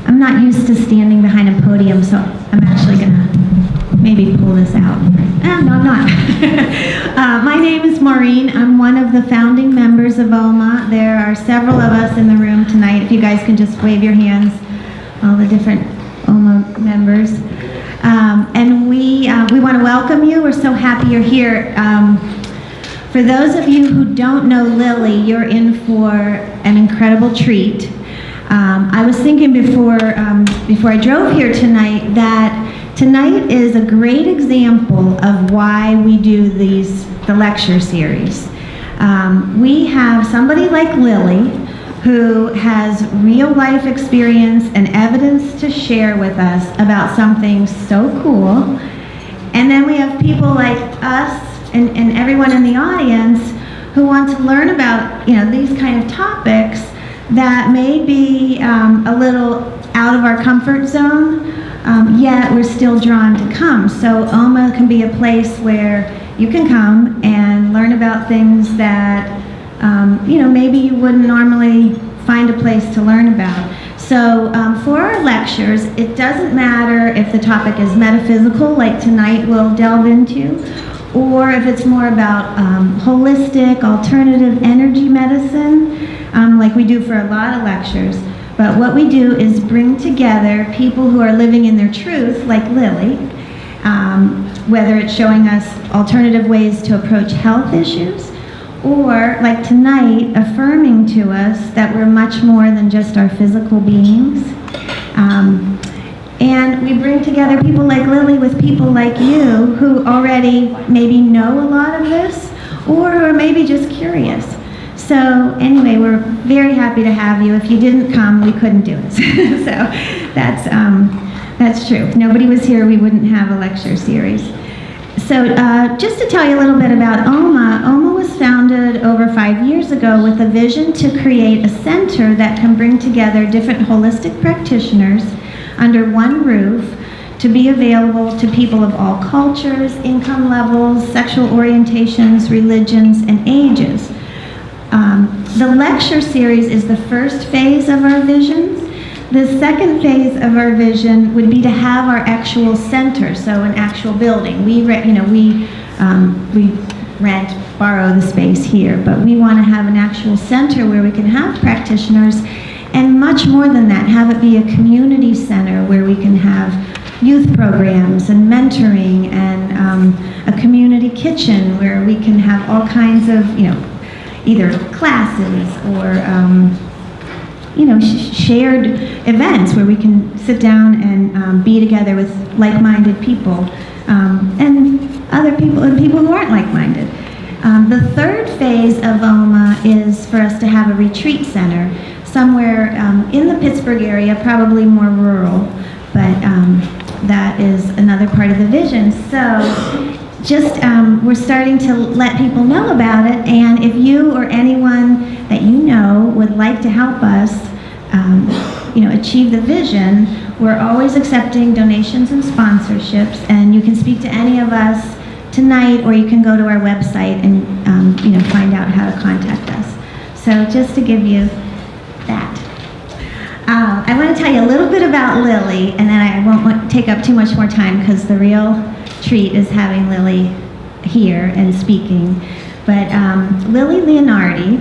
I'm not used to standing behind a podium, so I'm actually going to maybe pull this out. No, I'm not. My name is Maureen. I'm one of the founding members of OMA. There are several of us in the room tonight. If you guys can just wave your hands, all the different OMA members. And we want to welcome you. We're so happy you're here. For those of you who don't know Lillie, you're in for an incredible treat. I was thinking before I drove here tonight that tonight is a great example of why we do the lecture series. We have somebody like Lillie who has real life experience and evidence to share with us about something so cool. And then we have people like us and everyone in the audience who want to learn about these kind of topics that may be a little out of our comfort zone, yet we're still drawn to come. So OMA can be a place where you can come and learn about things that maybe you wouldn't normally find a place to learn about. So for our lectures, it doesn't matter if the topic is metaphysical, like tonight we'll delve into, or if it's more about holistic, alternative energy medicine, like we do for a lot of lectures. But what we do is bring together people who are living in their truth, like Lillie, whether it's showing us alternative ways to approach health issues, or like tonight, affirming to us that we're much more than just our physical beings. And we bring together people like Lillie with people like you who already maybe know a lot of this, or who are maybe just curious. So anyway, we're very happy to have you. If you didn't come, we couldn't do it. So that's true. If nobody was here, we wouldn't have a lecture series. So just to tell you a little bit about OMA, OMA was founded over 5 years ago with a vision to create a center that can bring together different holistic practitioners under one roof to be available to people of all cultures, income levels, sexual orientations, religions, and ages. The lecture series is the first phase of our vision. The second phase of our vision would be to have our actual center, so an actual building. We borrow the space here, but we want to have an actual center where we can have practitioners, and much more than that, have it be a community center where we can have youth programs and mentoring and a community kitchen where we can have all kinds of, either classes or shared events where we can sit down and be together with like-minded people and other people and people who aren't like-minded. The third phase of OMA is for us to have a retreat center somewhere in the Pittsburgh area, probably more rural, but that is another part of the vision. So just we're starting to let people know about it, and if you or anyone that you know would like to help us achieve the vision, we're always accepting donations and sponsorships, and you can speak to any of us tonight, or you can go to our website and find out how to contact us. So just to give you that. I want to tell you a little bit about Lillie, and then I won't take up too much more time because the real treat is having Lillie here and speaking. But Lillie Leonardi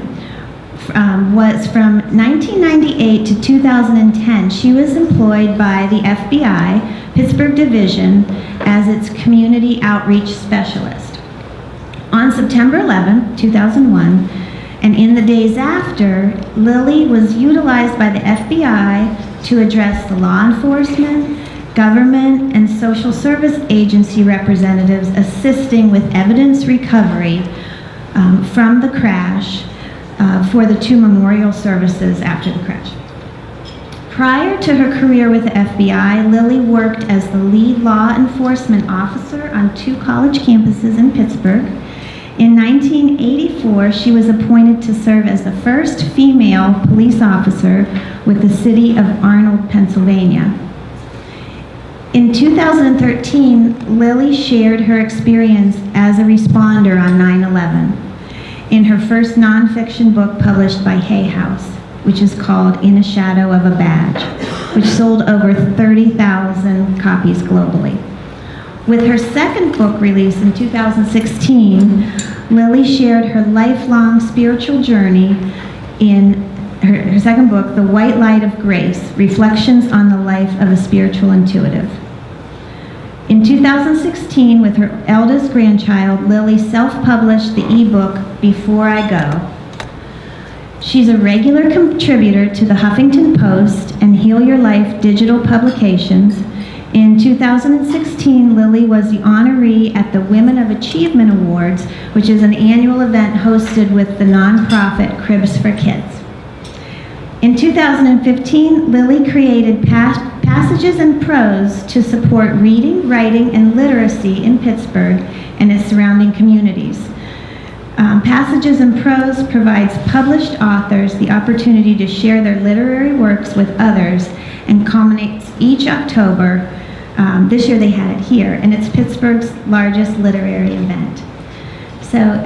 was from 1998 to 2010. She was employed by the FBI Pittsburgh Division as its community outreach specialist. On September 11, 2001, and in the days after, Lillie was utilized by the FBI to address the law enforcement, government, and social service agency representatives assisting with evidence recovery from the crash for the 2 memorial services after the crash. Prior to her career with the FBI, Lillie worked as the lead law enforcement officer on 2 college campuses in Pittsburgh. In 1984, she was appointed to serve as the first female police officer with the city of Arnold, Pennsylvania. In 2013, Lillie shared her experience as a responder on 9/11 in her first nonfiction book published by Hay House, which is called In a Shadow of a Badge. which sold over 30,000 copies globally. With her second book release in 2016, Lillie shared her lifelong spiritual journey in her second book, The White Light of Grace, Reflections on the Life of a Spiritual Intuitive. In 2016, with her eldest grandchild, Lillie self-published the ebook, Before I Go. She's a regular contributor to the Huffington Post and Heal Your Life digital publications. In 2016, Lillie was the honoree at the Women of Achievement Awards, which is an annual event hosted with the nonprofit Cribs for Kids. In 2015, Lillie created Passages and Prose to support reading, writing, and literacy in Pittsburgh and its surrounding communities. Passages and Prose provides published authors the opportunity to share their literary works with others and culminates each October. This year they had it here, and it's Pittsburgh's largest literary event. So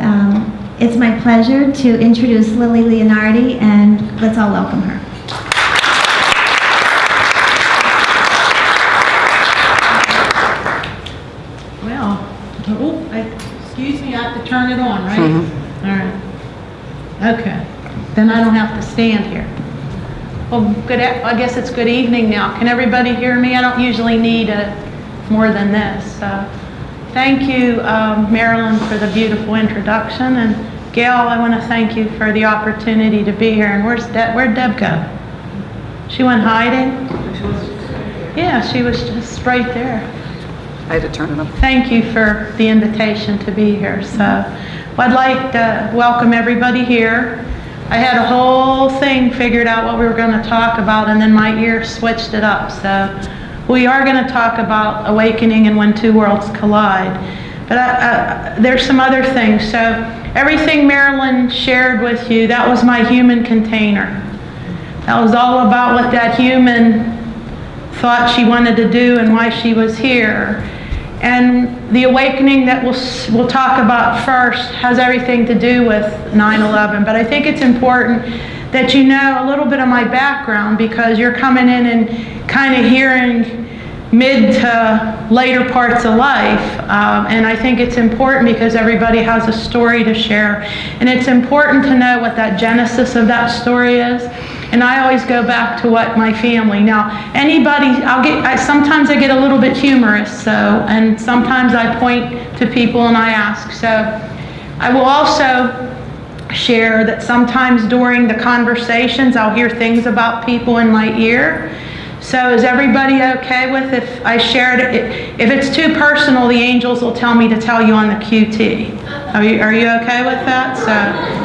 it's my pleasure to introduce Lillie Leonardi, and let's all welcome her. Well, excuse me, I have to turn it on, right? Mm-hmm. All right. Okay. Then I don't have to stand here. Well, I guess it's good evening now. Can everybody hear me? I don't usually need more than this. Thank you, Marilyn, for the beautiful introduction. And Gail, I want to thank you for the opportunity to be here. And where'd Deb go? She went hiding? Yeah, she was just right there. I had to turn it up. Thank you for the invitation to be here. So I'd like to welcome everybody here. I had a whole thing figured out what we were going to talk about, and then my ear switched it up. So we are going to talk about awakening and when two worlds collide. But there's some other things. So everything Marilyn shared with you, that was my human container. That was all about what that human thought she wanted to do and why she was here. And the awakening that we'll talk about first has everything to do with 9/11. But I think it's important that you know a little bit of my background, because you're coming in and kind of hearing mid to later parts of life. And I think it's important because everybody has a story to share. And it's important to know what that genesis of that story is. And I always go back to what my family. Now, anybody, sometimes I get a little bit humorous, and sometimes I point to people and I ask. So I will also share that sometimes during the conversations, I'll hear things about people in my ear. So is everybody okay with if I share it? If it's too personal, the angels will tell me to tell you on the QT. Are you okay with that? So,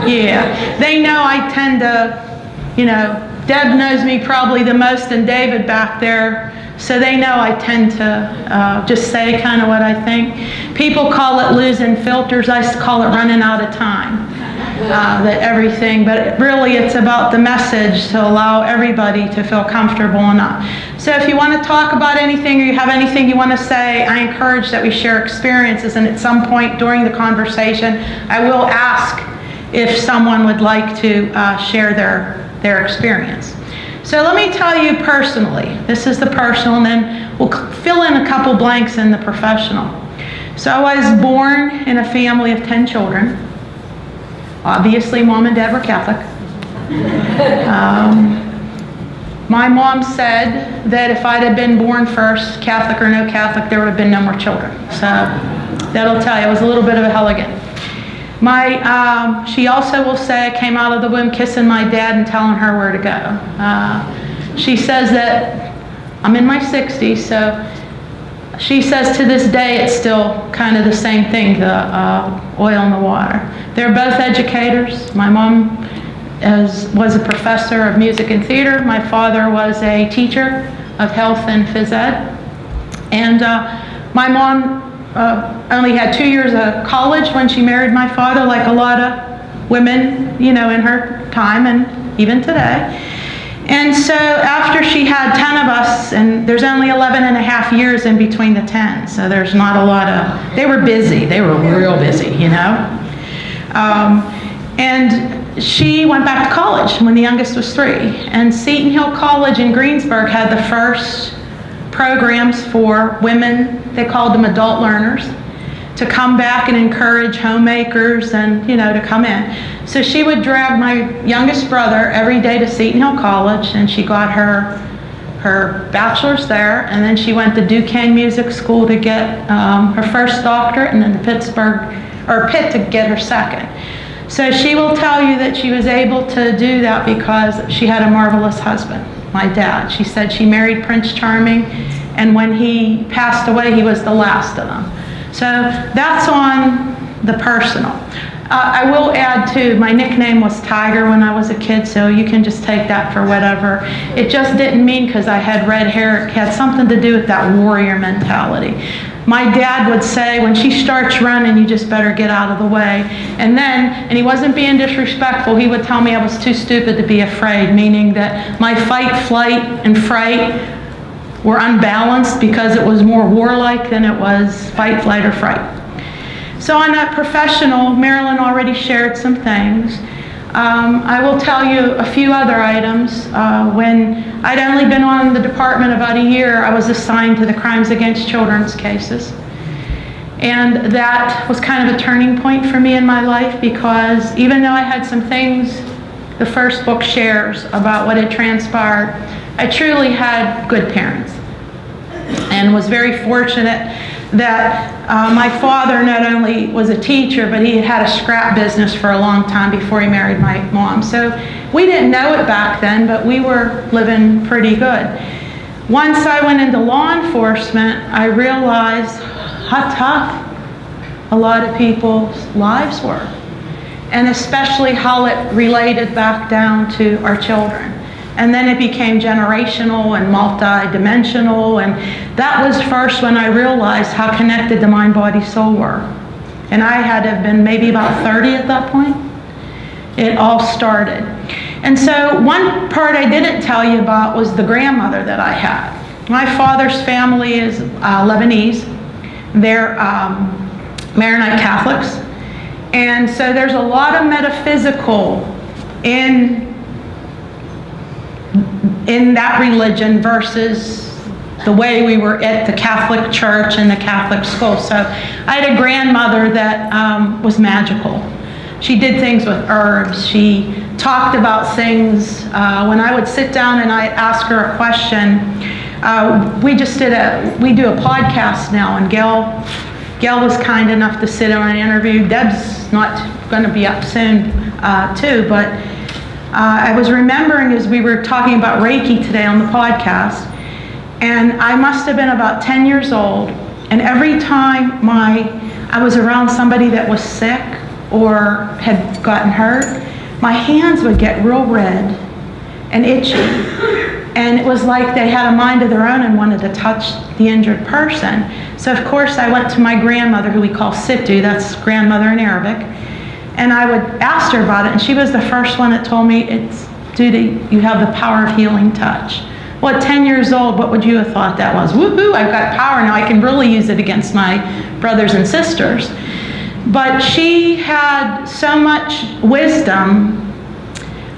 yeah. They know I tend to, Deb knows me probably the most, and David back there, so they know I tend to just say kind of what I think. People call it losing filters. I call it running out of time. But really it's about the message to allow everybody to feel comfortable enough. So if you want to talk about anything or you have anything you want to say, I encourage that we share experiences, and at some point during the conversation, I will ask if someone would like to share their experience. So let me tell you personally, this is the personal, and then we'll fill in a couple blanks in the professional. So I was born in a family of 10 children. Obviously, Mom and Dad were Catholic. My mom said that if I'd have been born first, Catholic or no Catholic, there would have been no more children. So that'll tell you, it was a little bit of a Helligan. She also will say I came out of the womb kissing my dad and telling her where to go. She says that I'm in my 60s, so she says to this day it's still kind of the same thing, the oil in the water. They're both educators. My mom was a professor of music and theater. My father was a teacher of health and phys ed. And my mom only had 2 years of college when she married my father, like a lot of women, in her time and even today. And so after she had 10 of us, and there's only 11 and a half years in between the 10, so there's not a lot of, they were busy. They were real busy, And she went back to college when the youngest was 3. And Seton Hill College in Greensburg had the first programs for women, they called them adult learners, to come back and encourage homemakers and, to come in. So she would drag my youngest brother every day to Seton Hill College, and she got her bachelor's there, and then she went to Duquesne Music School to get her first doctorate, and then to Pitt to get her second. So she will tell you that she was able to do that because she had a marvelous husband, my dad. She said she married Prince Charming, and when he passed away, he was the last of them. So that's on the personal. I will add too, my nickname was Tiger when I was a kid, so you can just take that for whatever. It just didn't mean because I had red hair. It had something to do with that warrior mentality. My dad would say, when she starts running, you just better get out of the way. And he wasn't being disrespectful, he would tell me I was too stupid to be afraid, meaning that my fight, flight, and fright were unbalanced because it was more warlike than it was fight, flight, or fright. So on that professional, Marilyn already shared some things. I will tell you a few other items. When I'd only been on the department about a year, I was assigned to the crimes against children's cases. And that was kind of a turning point for me in my life, because even though I had some things the first book shares about what had transpired, I truly had good parents and was very fortunate that my father not only was a teacher, but he had had a scrap business for a long time before he married my mom. So we didn't know it back then, but we were living pretty good. Once I went into law enforcement, I realized how tough a lot of people's lives were, and especially how it related back down to our children. And then it became generational and multi-dimensional, and that was first when I realized how connected the mind, body, soul were. And I had to have been maybe about 30 at that point. It all started. And so one part I didn't tell you about was the grandmother that I had. My father's family is Lebanese. They're Maronite Catholics. And so there's a lot of metaphysical in that religion versus the way we were at the Catholic church and the Catholic school. So I had a grandmother that was magical. She did things with herbs. She talked about things. When I would sit down and I'd ask her a question, we do a podcast now, and Gail was kind enough to sit on an interview. Deb's not going to be up soon too, but I was remembering as we were talking about Reiki today on the podcast, and I must have been about 10 years old, and every time I was around somebody that was sick or had gotten hurt, my hands would get real red and itchy, and it was like they had a mind of their own and wanted to touch the injured person. So of course I went to my grandmother, who we call Sittu, that's grandmother in Arabic, and I would ask her about it, and she was the first one that told me, it's due to you have the power of healing touch. Well, at 10 years old, what would you have thought that was? Woohoo, I've got power now, I can really use it against my brothers and sisters. But she had so much wisdom,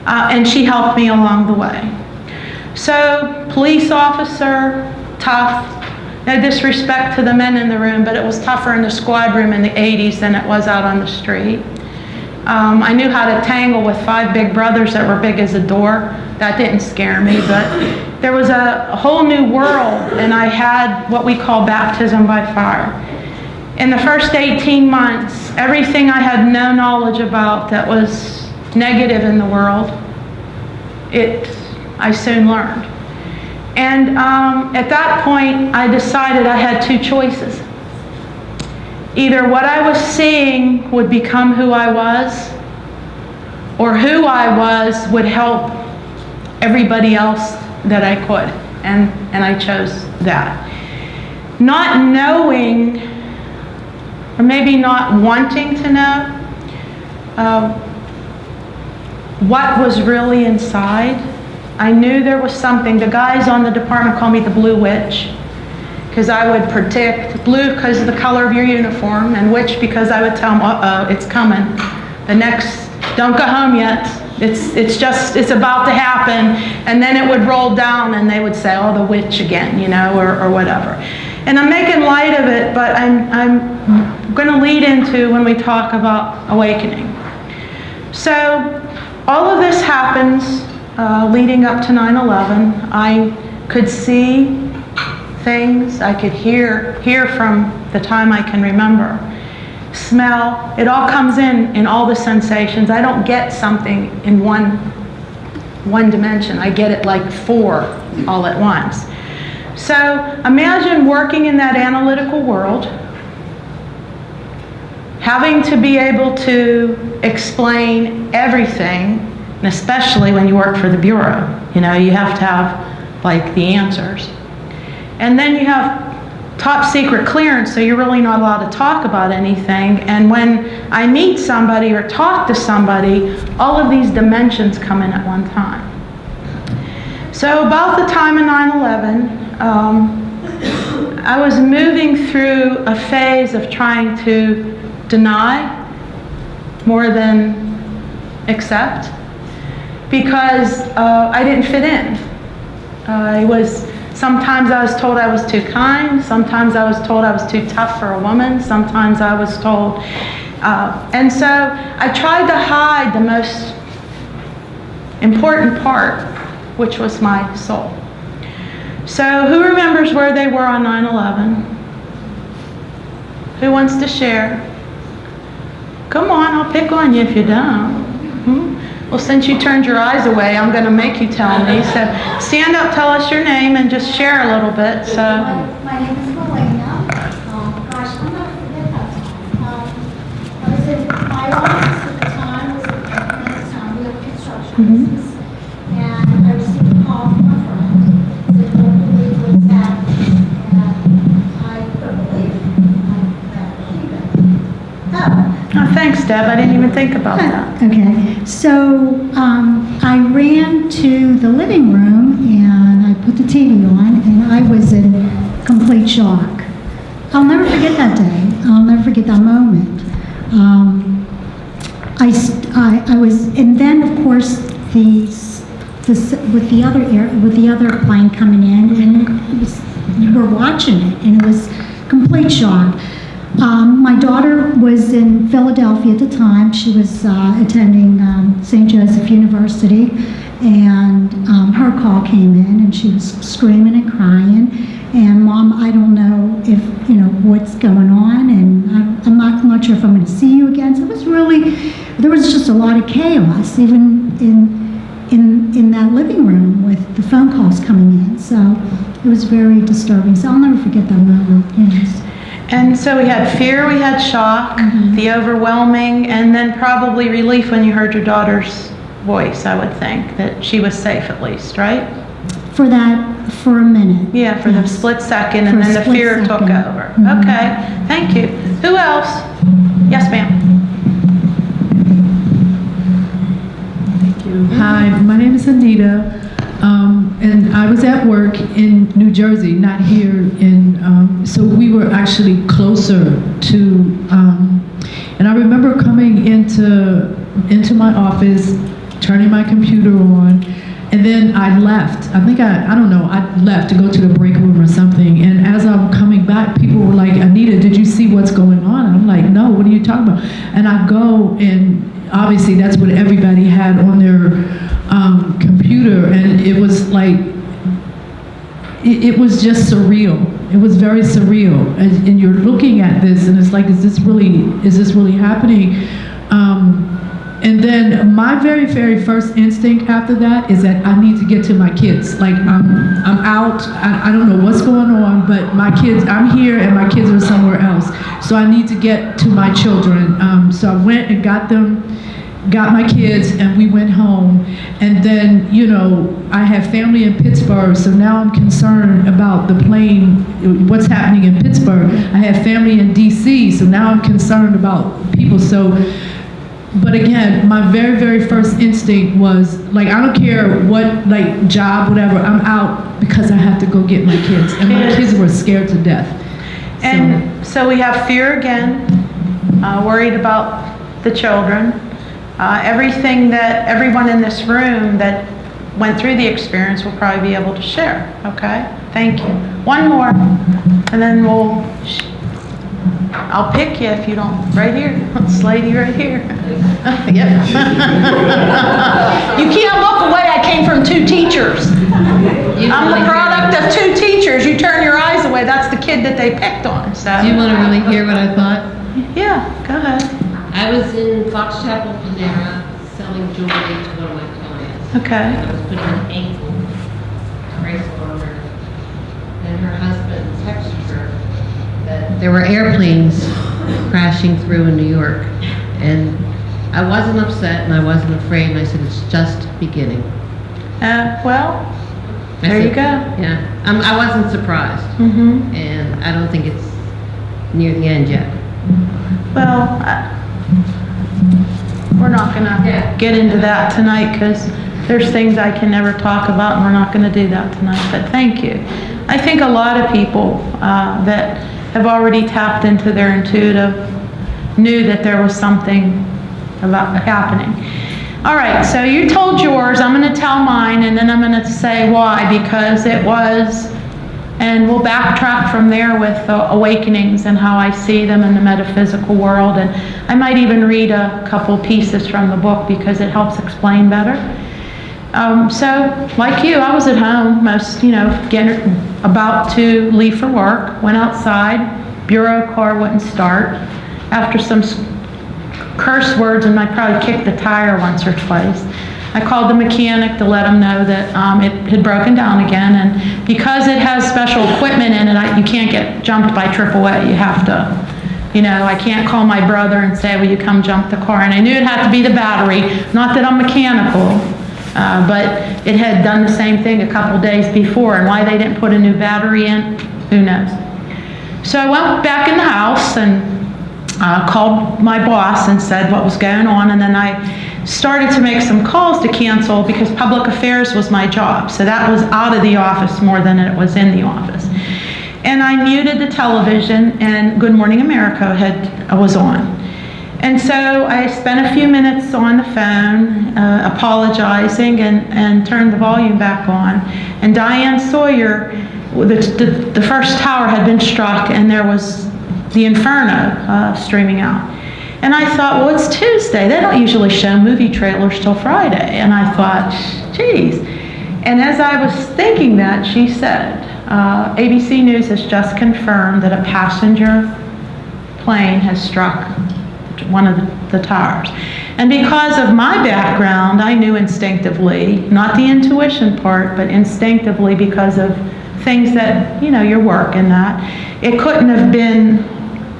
and she helped me along the way. So, police officer, tough. No disrespect to the men in the room, but it was tougher in the squad room in the 80s than it was out on the street. I knew how to tangle with 5 big brothers that were big as a door. That didn't scare me, but there was a whole new world, and I had what we call baptism by fire. In the first 18 months, everything I had no knowledge about that was negative in the world, I soon learned. And at that point, I decided I had 2 choices. Either what I was seeing would become who I was, or who I was would help everybody else that I could. And I chose that. Not knowing, or maybe not wanting to know, what was really inside. I knew there was something. The guys on the department call me the Blue Witch, because I would predict. Blue because of the color of your uniform, and witch because I would tell them, uh-oh, it's coming. The next don't go home yet. It's about to happen. And then it would roll down and they would say, oh, the witch again, you know, or whatever. And I'm making light of it, but I'm going to lead into when we talk about awakening. So all of this happens leading up to 9/11. I could see things. I could hear from the time I can remember. Smell. It all comes in all the sensations. I don't get something in one dimension. I get it like 4 all at once. So imagine working in that analytical world, having to be able to explain everything, and especially when you work for the Bureau. You know, you have to have like the answers. And then you have top secret clearance, so you're really not allowed to talk about anything. And when I meet somebody or talk to somebody, all of these dimensions come in at one time. So about the time of 9/11, I was moving through a phase of trying to deny more than accept, because I didn't fit in. Sometimes I was told I was too kind, sometimes I was told I was too tough for a woman, sometimes I was told, and so I tried to hide the most important part, which was my soul. So who remembers where they were on 9/11? Who wants to share? Come on, I'll pick on you if you don't. Well, since you turned your eyes away, I'm going to make you tell me. So stand up, tell us your name, and just share a little bit. So. My name is Melina. Gosh, I'll never forget that time. I was in my office at the time, was in Afghanistan, we have a construction business. And I received a call from a friend. Said, don't believe what's happening. And I couldn't believe it. Oh, thanks, Deb. I didn't even think about that. Okay, so I ran to the living room and I put the TV on and I was in complete shock. I'll never forget that day. I'll never forget that moment. I was, and then of course with the other plane coming in, and you were watching it, and it was complete shock. My daughter was in Philadelphia at the time. She was attending St. Joseph University, and her call came in, and she was screaming and crying. And Mom, I don't know if what's going on, and I'm not sure if I'm going to see you again. So it was really, there was just a lot of chaos, even in that living room with the phone calls coming in. So it was very disturbing. So I'll never forget that moment. Yes. And so we had fear, we had shock, the overwhelming, and then probably relief when you heard your daughter's voice, I would think, that she was safe at least, right? For a minute. Yeah, for the split second, and then the fear took over. Okay, thank you. Who else? Yes, ma'am. Thank you. Hi, my name is Anita. And I was at work in New Jersey, not here so we were actually closer to, and I remember coming into my office, turning my computer on, and then I left. I think I don't know, I left to go to the break room or something, and as I'm coming back, people were like, Anita, did you see what's going on? And I'm like, no, what are you talking about? And I go, and obviously that's what everybody had on their computer, and it was like, it was just surreal. It was very surreal, and you're looking at this, and it's like, is this really happening? And then my very, very first instinct after that is that I need to get to my kids. Like, I'm out, I don't know what's going on, but my kids, I'm here and my kids are somewhere else. So I need to get to my children. So I went and got my kids, and we went home. And then, I have family in Pittsburgh, so now I'm concerned about the plane, what's happening in Pittsburgh. I have family in DC, so now I'm concerned about people. So, but again, my very, very first instinct was, like, I don't care what, like, job, whatever, I'm out because I have to go get my kids. And my kids were scared to death. And so we have fear again, worried about the children. everything that everyone in this room that went through the experience will probably be able to share, okay? Thank you. One more, and then I'll pick you if you don't, right here, this lady right here. Yep. You can't look away, I came from 2 teachers. I'm the product of 2 teachers. You turn your eyes away, that's the kid that they picked on, so. Do you want to really hear what I thought? Yeah, go ahead. I was in Fox Chapel, Panera, selling jewelry to one of my clients. Okay. I was putting an ankle bracelet on her. And her husband texted her that there were airplanes crashing through in New York. And I wasn't upset and I wasn't afraid. And I said, it's just beginning. Well, I there said, you go. Yeah. I wasn't surprised. Mm-hmm. And I don't think it's near the end yet. Well, we're not gonna get into that tonight because there's things I can never talk about and we're not gonna do that tonight, but thank you. I think a lot of people that have already tapped into their intuitive knew that there was something about happening. All right, so you told yours, I'm gonna tell mine and then I'm gonna say why, because it was, and we'll backtrack from there with awakenings and how I see them in the metaphysical world. And I might even read a couple pieces from the book because it helps explain better. So, like you, I was at home, getting about to leave for work, went outside, bureau car wouldn't start. After some curse words, and I probably kicked the tire once or twice, I called the mechanic to let him know that it had broken down again, and because it has special equipment in it, you can't get jumped by AAA. You have to, I can't call my brother and say, will you come jump the car? And I knew it had to be the battery, not that I'm mechanical, but it had done the same thing a couple days before, and why they didn't put a new battery in, who knows. So I went back in the house and called my boss and said what was going on, and then I started to make some calls to cancel because public affairs was my job. So that was out of the office more than it was in the office. And I muted the television and Good Morning America was on. And so I spent a few minutes on the phone apologizing and turned the volume back on. And Diane Sawyer, the first tower had been struck and there was the inferno streaming out. And I thought, well, it's Tuesday. They don't usually show movie trailers till Friday. And I thought, geez. And as I was thinking that, she said, ABC News has just confirmed that a passenger plane has struck one of the towers. And because of my background, I knew instinctively, not the intuition part, but instinctively because of things that, your work and that, it couldn't have been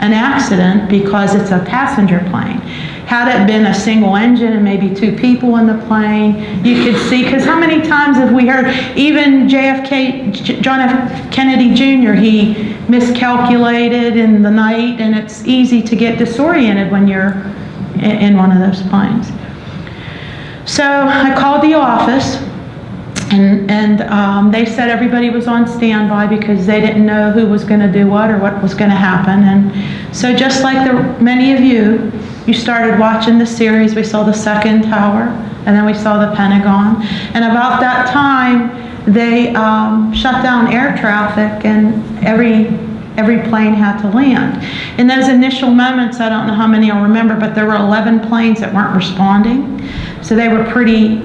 an accident because it's a passenger plane. Had it been a single engine and maybe 2 people in the plane, you could see, because how many times have we heard, even JFK, John F. Kennedy Jr., he miscalculated in the night, and it's easy to get disoriented when you're in one of those planes. So I called the office, and they said everybody was on standby because they didn't know who was going to do what or what was going to happen. And so just like many of you started watching the series. We saw the second tower, and then we saw the Pentagon. And about that time, they shut down air traffic, and every plane had to land. In those initial moments, I don't know how many I'll remember, but there were 11 planes that weren't responding. So they were pretty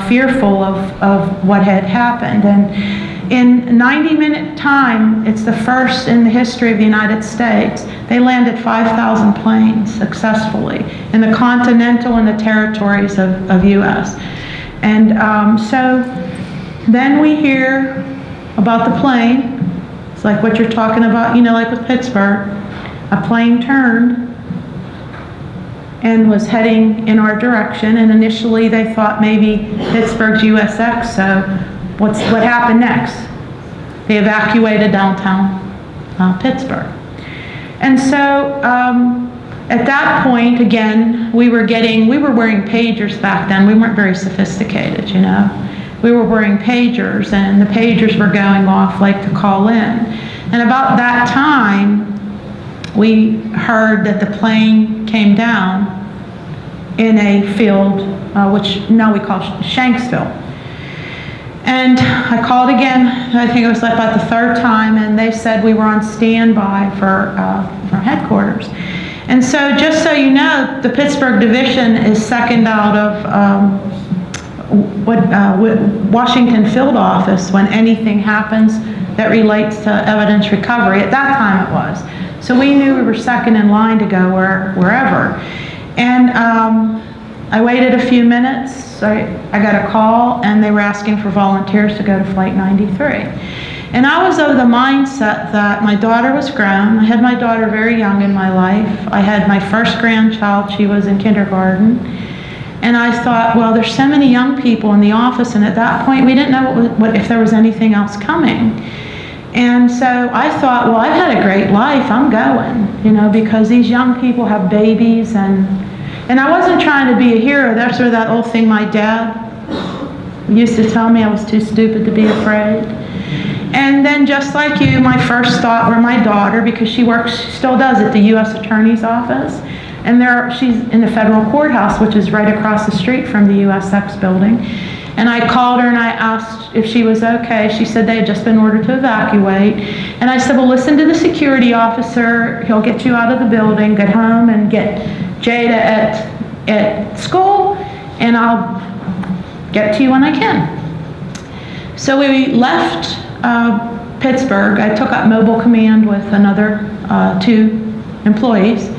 fearful of what had happened. And in 90-minute time, it's the first in the history of the United States, they landed 5,000 planes successfully in the continental and the territories of U.S. And so then we hear about the plane. It's like what you're talking about, like with Pittsburgh. A plane turned and was heading in our direction, and initially they thought maybe Pittsburgh's USX, so what happened next? They evacuated downtown Pittsburgh. And so at that point, again, we were wearing pagers back then. We weren't very sophisticated, We were wearing pagers, and the pagers were going off like to call in. And about that time, we heard that the plane came down in a field, which now we call Shanksville. And I called again, I think it was like about the third time, and they said we were on standby for headquarters. And so, just so you know, the Pittsburgh division is second out of Washington field office when anything happens that relates to evidence recovery. At that time it was. So we knew we were second in line to go wherever. And I waited a few minutes. I got a call, and they were asking for volunteers to go to Flight 93. And I was of the mindset that my daughter was grown. I had my daughter very young in my life. I had my first grandchild. She was in kindergarten. And I thought, well, there's so many young people in the office, and at that point, we didn't know what if there was anything else coming. And so I thought, well, I've had a great life. I'm going, because these young people have babies, and I wasn't trying to be a hero. That's sort of that old thing my dad used to tell me, I was too stupid to be afraid. And then just like you, my first thought were my daughter, because she still does at the U.S. Attorney's Office. And she's in the federal courthouse, which is right across the street from the USX building. And I called her and I asked if she was okay. She said they had just been ordered to evacuate. And I said, well, listen to the security officer. He'll get you out of the building, get home, and get Jada at school, and I'll get to you when I can. So we left Pittsburgh. I took up mobile command with another 2 employees.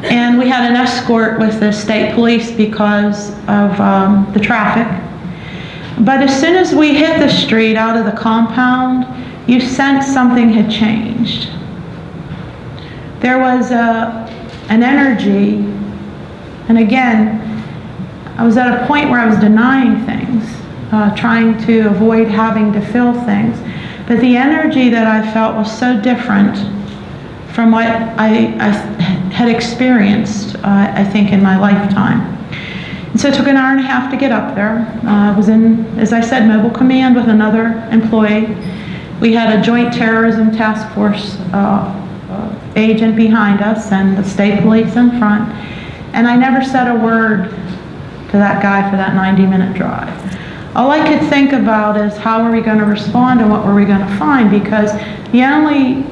And we had an escort with the state police because of the traffic. But as soon as we hit the street out of the compound, you sensed something had changed. There was an energy, and again, I was at a point where I was denying things, trying to avoid having to feel things. But the energy that I felt was so different from what I had experienced, I think, in my lifetime. And so it took an hour and a half to get up there. I was in, as I said, mobile command with another employee. We had a joint terrorism task force agent behind us and the state police in front. And I never said a word to that guy for that 90-minute drive. All I could think about is how were we going to respond and what were we going to find, because the only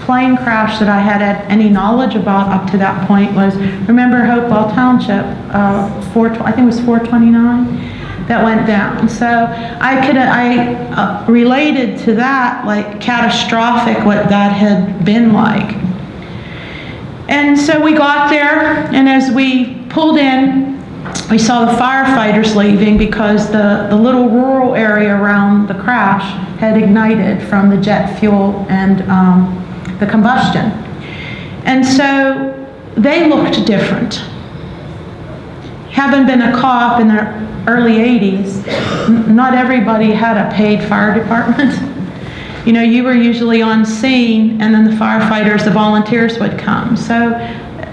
plane crash that I had any knowledge about up to that point was, remember Hopewell Township, I think it was 429, that went down. So I related to that, like catastrophic, what that had been like. And so we got there, and as we pulled in, we saw the firefighters leaving because the little rural area around the crash had ignited from the jet fuel and the combustion. And so they looked different. Having been a cop in the early 80s, not everybody had a paid fire department. You were usually on scene, and then the firefighters, the volunteers would come. So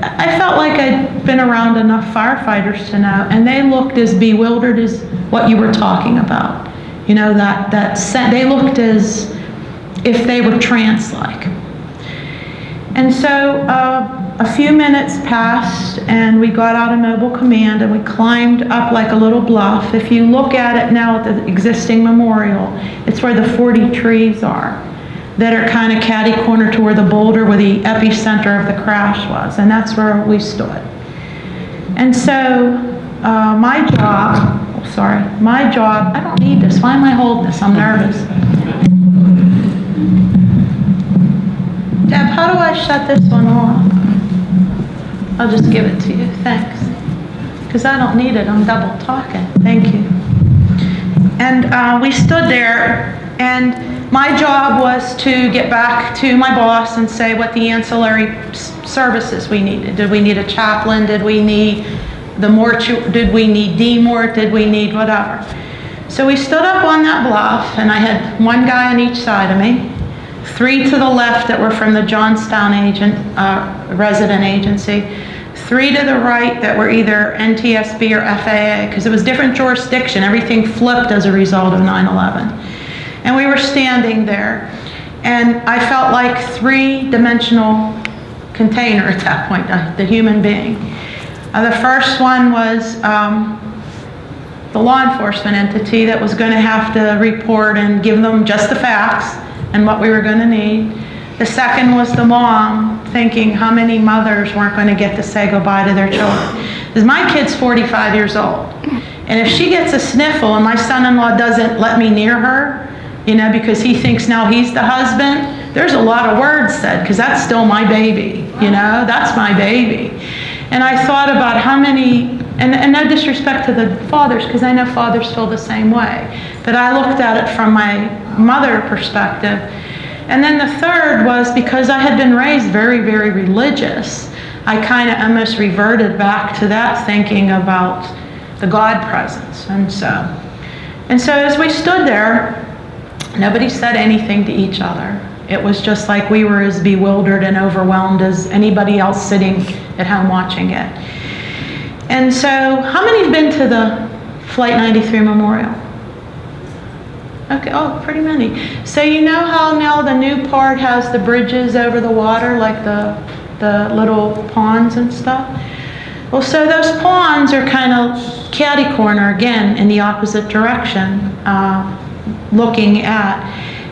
I felt like I'd been around enough firefighters to know, and they looked as bewildered as what you were talking about. They looked as if they were trance-like. And so a few minutes passed, and we got out of mobile command, and we climbed up like a little bluff. If you look at it now at the existing memorial, it's where the 40 trees are that are kind of catty-corner to where the boulder where the epicenter of the crash was, and that's where we stood. And so my job, I don't need this. Why am I holding this? I'm nervous. Deb, how do I shut this one off? I'll just give it to you, thanks. Because I don't need it, I'm double talking. Thank you. And we stood there, and my job was to get back to my boss and say what the ancillary services we needed. Did we need a chaplain? Did we need the mortuary? Did we need DMORT? Did we need whatever? So we stood up on that bluff, and I had one guy on each side of me, 3 to the left that were from the Johnstown resident agency, 3 to the right that were either NTSB or FAA, because it was different jurisdiction. Everything flipped as a result of 9/11. And we were standing there, and I felt like 3-dimensional container at that point, the human being. The first one was the law enforcement entity that was going to have to report and give them just the facts and what we were going to need. The second was the mom thinking how many mothers weren't going to get to say goodbye to their children. Because my kid's 45 years old. And if she gets a sniffle and my son-in-law doesn't let me near her, you know, because he thinks now he's the husband, there's a lot of words said, because that's still my baby, you know, that's my baby. And I thought about how many, and no disrespect to the fathers, because I know fathers feel the same way, but I looked at it from my mother perspective. And then the third was because I had been raised very, very religious, I kind of almost reverted back to that thinking about the God presence. And so as we stood there, nobody said anything to each other. It was just like we were as bewildered and overwhelmed as anybody else sitting at home watching it. And so, how many have been to the Flight 93 Memorial? Okay, oh, pretty many. So you know how now the new part has the bridges over the water, like the little ponds and stuff? Well, so those ponds are kind of catty corner again in the opposite direction, looking at,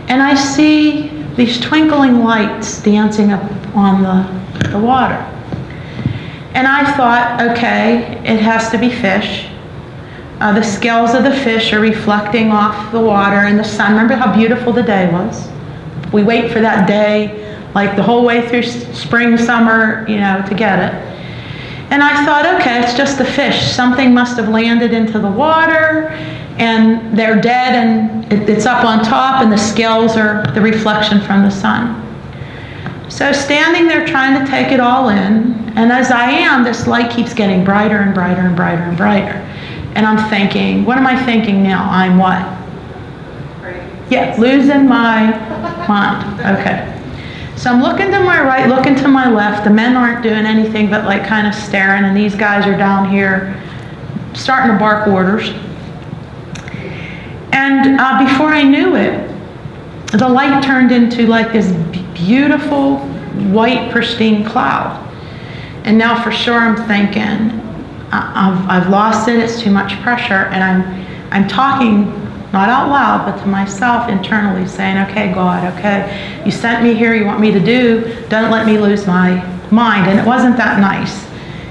and I see these twinkling lights dancing up on the water. And I thought, okay, it has to be fish. The scales of the fish are reflecting off the water and the sun. Remember how beautiful the day was? We wait for that day, like the whole way through spring, summer, you know, to get it. And I thought, okay, it's just the fish. Something must have landed into the water, and they're dead, and it's up on top, and the scales are the reflection from the sun. So standing there trying to take it all in, and as I am, this light keeps getting brighter and brighter and brighter and brighter. And I'm thinking, what am I thinking now? I'm what? Yeah, losing my mind. Okay. So I'm looking to my right, looking to my left. The men aren't doing anything but like kind of staring, and these guys are down here starting to bark orders. And before I knew it, the light turned into like this beautiful, white, pristine cloud. And now for sure I'm thinking, I've lost it, it's too much pressure, and I'm talking, not out loud, but to myself internally, saying, okay, God, okay, you sent me here, you want me to do, don't let me lose my mind. And it wasn't that nice.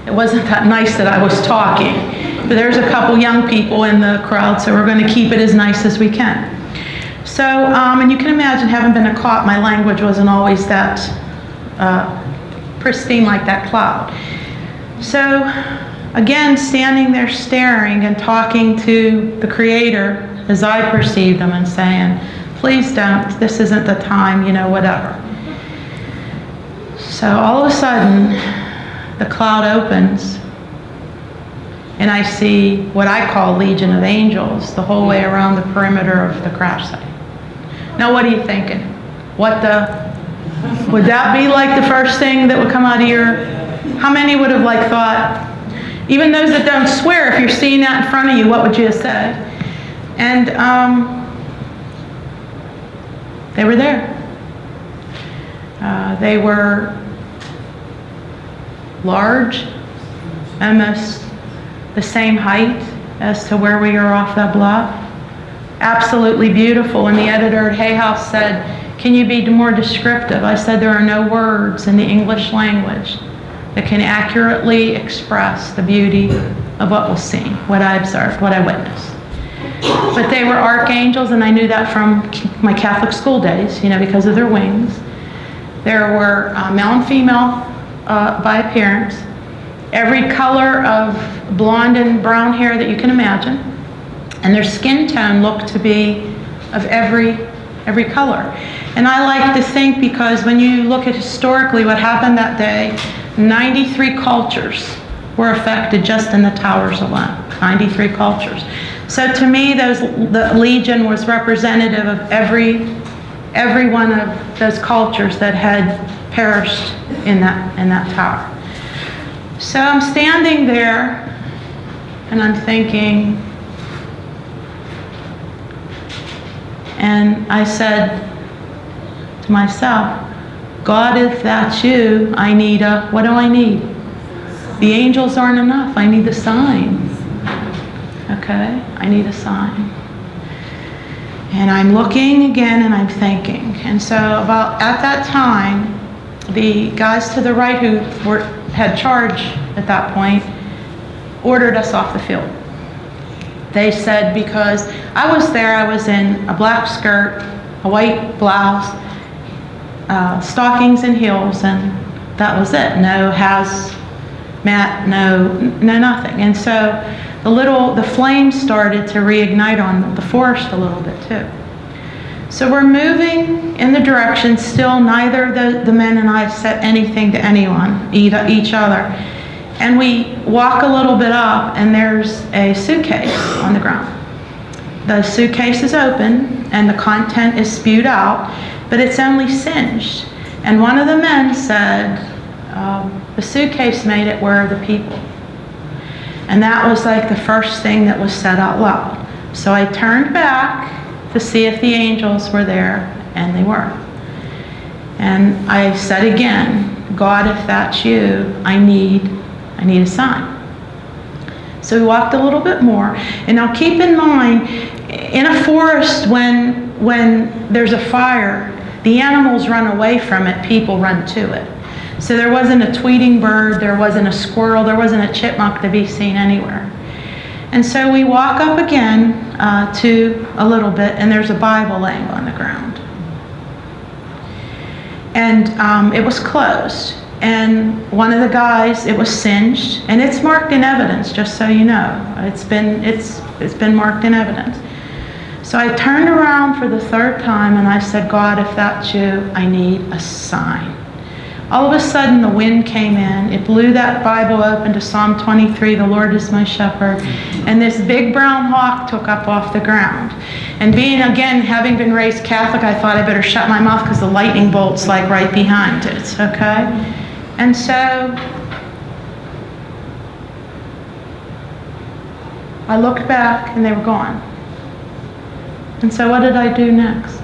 It wasn't that nice that I was talking. But there's a couple young people in the crowd, so we're going to keep it as nice as we can. So, and you can imagine, having been a cop, my language wasn't always that pristine like that cloud. So, again, standing there staring and talking to the Creator as I perceived Him and saying, please don't, this isn't the time, you know, whatever. So all of a sudden, the cloud opens, and I see what I call legion of angels the whole way around the perimeter of the crash site. Now, what are you thinking? What the? Would that be like the first thing that would come out of your? How many would have like thought? Even those that don't swear, if you're seeing that in front of you, what would you have said? And they were there. They were large, almost the same height as to where we are off that bluff. Absolutely beautiful. And the editor at Hay House said, can you be more descriptive? I said, there are no words in the English language that can accurately express the beauty of what was seen, what I observed, what I witnessed. But they were archangels, and I knew that from my Catholic school days, you know, because of their wings. There were male and female by appearance, every color of blonde and brown hair that you can imagine, and their skin tone looked to be of every color. And I like to think, because when you look at historically what happened that day, 93 cultures were affected just in the towers alone. 93 cultures. So to me, the Legion was representative of every one of those cultures that had perished in that tower. So I'm standing there, and I'm thinking, and I said to myself, God, if that's you, I need what do I need? The angels aren't enough. I need a sign. Okay? I need a sign. And I'm looking again and I'm thinking. And so about at that time, the guys to the right who had charge at that point ordered us off the field. They said, because I was there, I was in a black skirt, a white blouse, stockings and heels, and that was it. No hazmat, no nothing. And so the flames started to reignite on the forest a little bit too. So we're moving in the direction, still neither the men and I have said anything to anyone, each other. And we walk a little bit up and there's a suitcase on the ground. The suitcase is open and the content is spewed out, but it's only singed. And one of the men said, the suitcase made it, where are the people? And that was like the first thing that was said out loud. So I turned back to see if the angels were there, and they were. And I said again, God, if that's you, I need a sign. So we walked a little bit more. And now keep in mind, in a forest when there's a fire, the animals run away from it, people run to it. So there wasn't a tweeting bird, there wasn't a squirrel, there wasn't a chipmunk to be seen anywhere. And so we walk up again to a little bit, and there's a Bible laying on the ground. And it was closed. And one of the guys, it was singed, and it's marked in evidence, just so you know. It's been marked in evidence. So I turned around for the third time, and I said, God, if that's you, I need a sign. All of a sudden, the wind came in. It blew that Bible open to Psalm 23, the Lord is my shepherd. And this big brown hawk took up off the ground. And having been raised Catholic, I thought I better shut my mouth because the lightning bolt's like right behind it, okay? And so I looked back and they were gone. And so what did I do next?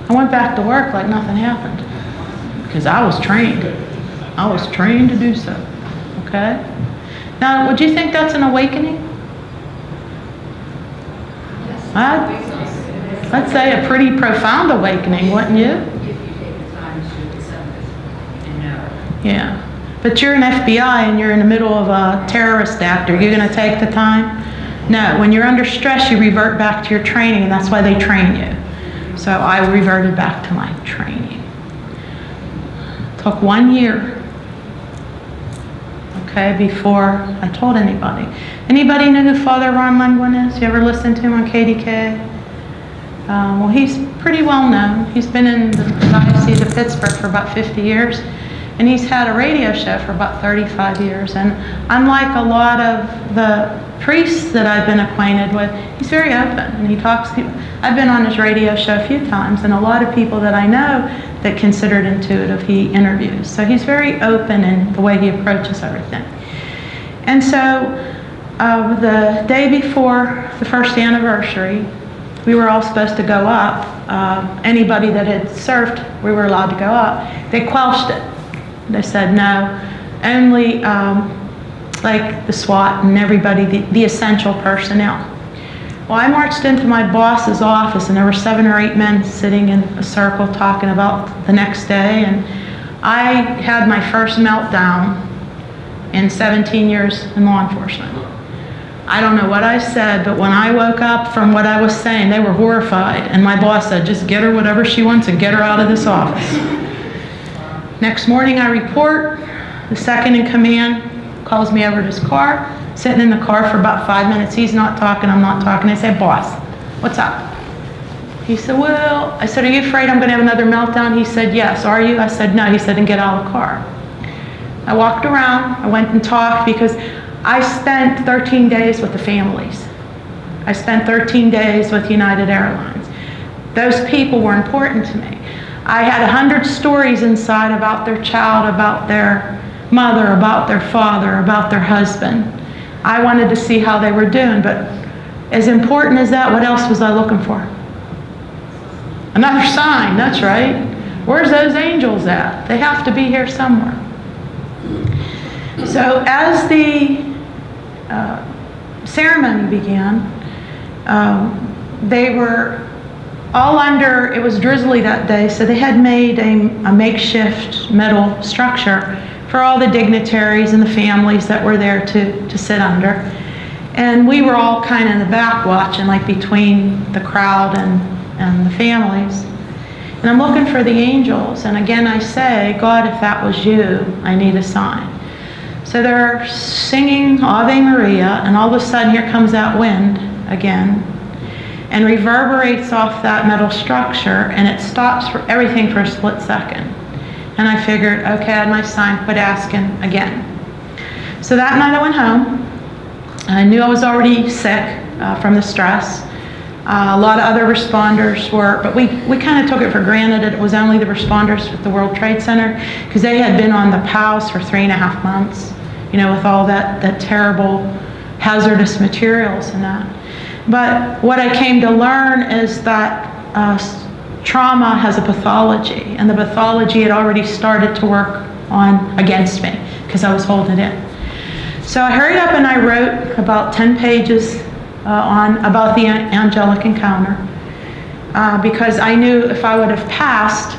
I went back to work like nothing happened because I was trained. I was trained to do so. Okay? Now, would you think that's an awakening? I'd say a pretty profound awakening, wouldn't you? If you take the time to accept it and know. Yeah. But you're an FBI and you're in the middle of a terrorist act. Are you going to take the time? No. When you're under stress, you revert back to your training, and that's why they train you. So I reverted back to my training. Took 1 year, okay, before I told anybody. Anybody know who Father Ron Lundgren is? You ever listen to him on KDK? Well, he's pretty well known. He's been in the Diocese of Pittsburgh for about 50 years, and he's had a radio show for about 35 years. And unlike a lot of the priests that I've been acquainted with, he's very open, and he talks to people. I've been on his radio show a few times, and a lot of people that I know that considered intuitive, he interviews. So he's very open in the way he approaches everything. And so the day before the first anniversary, we were all supposed to go up. Anybody that had served, we were allowed to go up. They quelched it. They said no, only like the SWAT and everybody, the essential personnel. Well, I marched into my boss's office, and there were 7 or 8 men sitting in a circle talking about the next day, and I had my first meltdown in 17 years in law enforcement. I don't know what I said, but when I woke up from what I was saying, they were horrified, and my boss said, just get her whatever she wants and get her out of this office. Next morning I report, the second in command calls me over to his car, sitting in the car for about 5 minutes. He's not talking, I'm not talking. I said, boss, what's up? He said, well, I said, are you afraid I'm going to have another meltdown? He said, yes. Are you? I said, no. He said, then get out of the car. I walked around, I went and talked, because I spent 13 days with the families. I spent 13 days with United Airlines. Those people were important to me. I had 100 stories inside about their child, about their mother, about their father, about their husband. I wanted to see how they were doing, but as important as that, what else was I looking for? Another sign, that's right. Where's those angels at? They have to be here somewhere. So as the ceremony began, they were all under, it was drizzly that day, so they had made a makeshift metal structure for all the dignitaries and the families that were there to sit under. And we were all kind of in the back watching, like between the crowd and the families. And I'm looking for the angels, and again I say, God, if that was you, I need a sign. So they're singing Ave Maria, and all of a sudden here comes that wind again, and reverberates off that metal structure, and it stops for everything for a split second. And I figured, okay, I had my sign, quit asking again. So that night I went home. I knew I was already sick from the stress. A lot of other responders were, but we kind of took it for granted that it was only the responders at the World Trade Center, because they had been on the POWs for 3.5 months, you know, with all that terrible hazardous materials and that. But what I came to learn is that trauma has a pathology, and the pathology had already started to work on against me because I was holding it in. So I hurried up and I wrote about 10 pages about the angelic encounter, because I knew if I would have passed,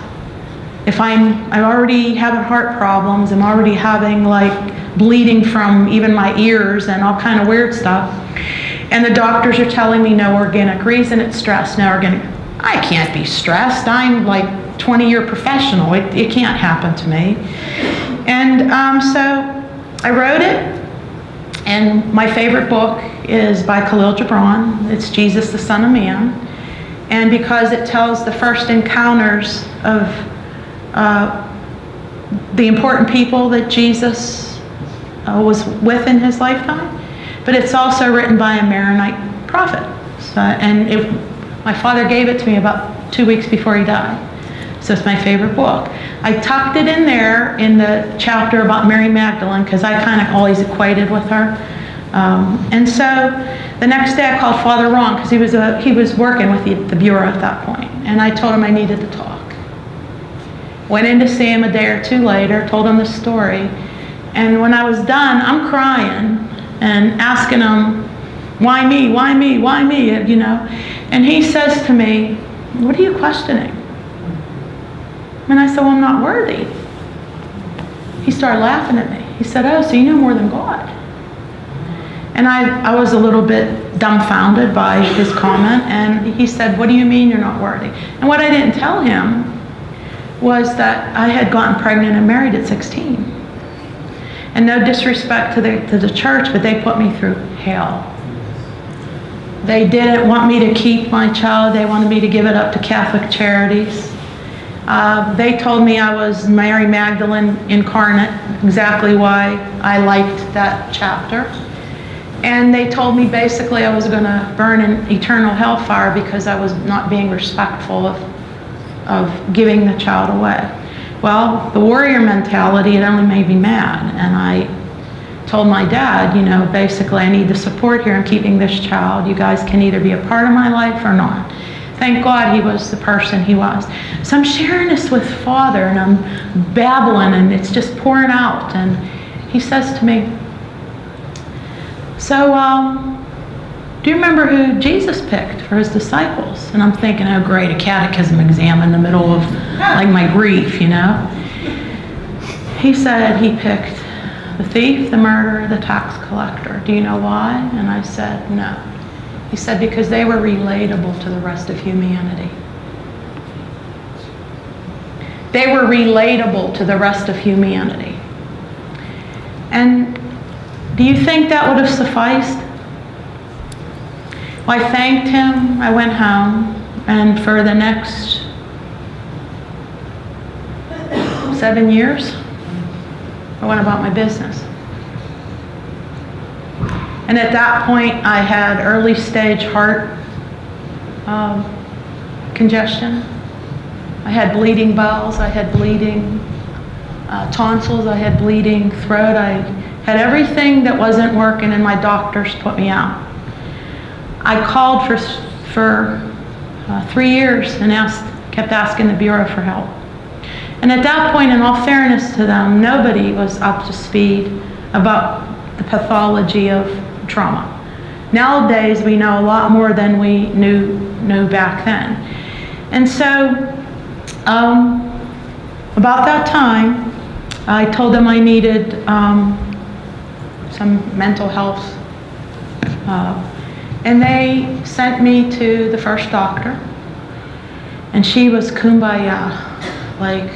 if I'm already having heart problems, I'm already having like bleeding from even my ears and all kind of weird stuff, and the doctors are telling me no organic reason, it's stress, no organic. I can't be stressed. I'm like 20-year professional. It can't happen to me. And so I wrote it. And my favorite book is by Khalil Gibran. It's Jesus, the Son of Man. And because it tells the first encounters of the important people that Jesus was with in his lifetime, but it's also written by a Maronite prophet. My father gave it to me about 2 weeks before he died. So it's my favorite book. I tucked it in there in the chapter about Mary Magdalene, because I kind of always equated with her. And so the next day I called Father Ron, because he was working with the Bureau at that point. And I told him I needed to talk. Went in to see him a day or two later, told him the story. And when I was done, I'm crying and asking him, why me, why me, why me, you know? And he says to me, what are you questioning? And I said, well, I'm not worthy. He started laughing at me. He said, oh, so you know more than God. And I was a little bit dumbfounded by his comment, and he said, what do you mean you're not worthy? And what I didn't tell him was that I had gotten pregnant and married at 16. And no disrespect to the church, but they put me through hell. They didn't want me to keep my child. They wanted me to give it up to Catholic charities. They told me I was Mary Magdalene incarnate, exactly why I liked that chapter. And they told me basically I was going to burn in eternal hellfire because I was not being respectful of giving the child away. Well, the warrior mentality, it only made me mad. And I told my dad, you know, basically I need the support here in keeping this child. You guys can either be a part of my life or not. Thank God he was the person he was. So I'm sharing this with Father, and I'm babbling, and it's just pouring out. And he says to me, so do you remember who Jesus picked for his disciples? And I'm thinking, oh great, a catechism exam in the middle of like my grief, you know? He said he picked the thief, the murderer, the tax collector. Do you know why? And I said, no. He said, because they were relatable to the rest of humanity. They were relatable to the rest of humanity. And do you think that would have sufficed? Well, I thanked him, I went home, and for the next 7 years, I went about my business. And at that point, I had early stage heart congestion. I had bleeding bowels, I had bleeding tonsils, I had bleeding throat. I had everything that wasn't working, and my doctors put me out. I called for 3 years and asked kept asking the Bureau for help. And at that point, in all fairness to them, nobody was up to speed about the pathology of trauma. Nowadays, we know a lot more than we knew back then. And so, about that time, I told them I needed some mental health. And they sent me to the first doctor. And she was kumbaya. Like,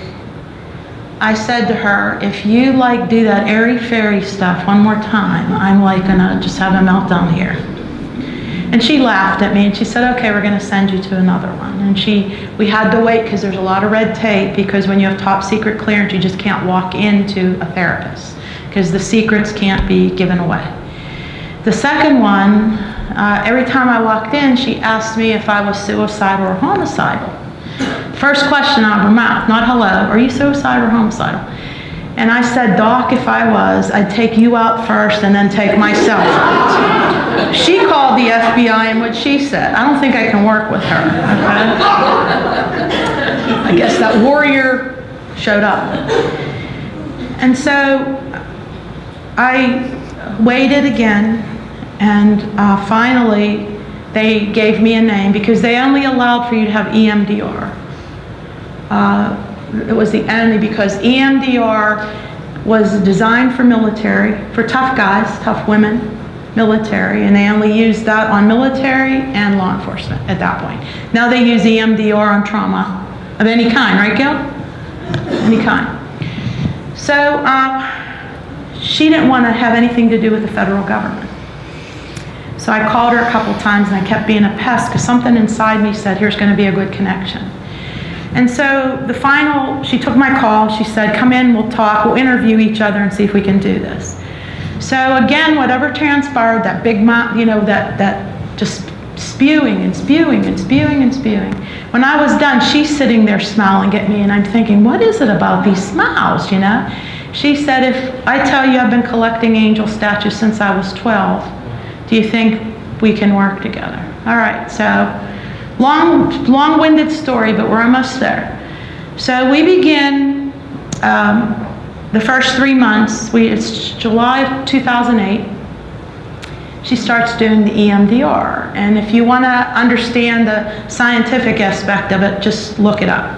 I said to her, if you do that airy-fairy stuff one more time, I'm gonna just have a meltdown here. And she laughed at me and she said, okay, we're gonna send you to another one. And we had to wait because there's a lot of red tape, because when you have top secret clearance, you just can't walk into a therapist because the secrets can't be given away. The second one, every time I walked in, she asked me if I was suicidal or homicidal. First question out of her mouth, not hello, are you suicidal or homicidal? And I said, Doc, if I was, I'd take you out first and then take myself out. She called the FBI, and what she said, I don't think I can work with her, okay? I guess that warrior showed up. And so I waited again, and finally they gave me a name, because they only allowed for you to have EMDR. It was the only, because EMDR was designed for military, for tough guys, tough women, military, and they only used that on military and law enforcement at that point. Now they use EMDR on trauma of any kind, right, Gil? Any kind. So she didn't want to have anything to do with the federal government. So I called her a couple times, and I kept being a pest because something inside me said, here's going to be a good connection. And so she took my call. She said, come in, we'll talk, we'll interview each other and see if we can do this. So again, whatever transpired, that big mouth, that just spewing and spewing and spewing and spewing. When I was done, she's sitting there smiling at me, and I'm thinking, what is it about these smiles, She said, if I tell you I've been collecting angel statues since I was 12, do you think we can work together? All right, so long-winded story, but we're almost there. So we begin the first 3 months. It's July of 2008. She starts doing the EMDR. And if you want to understand the scientific aspect of it, just look it up.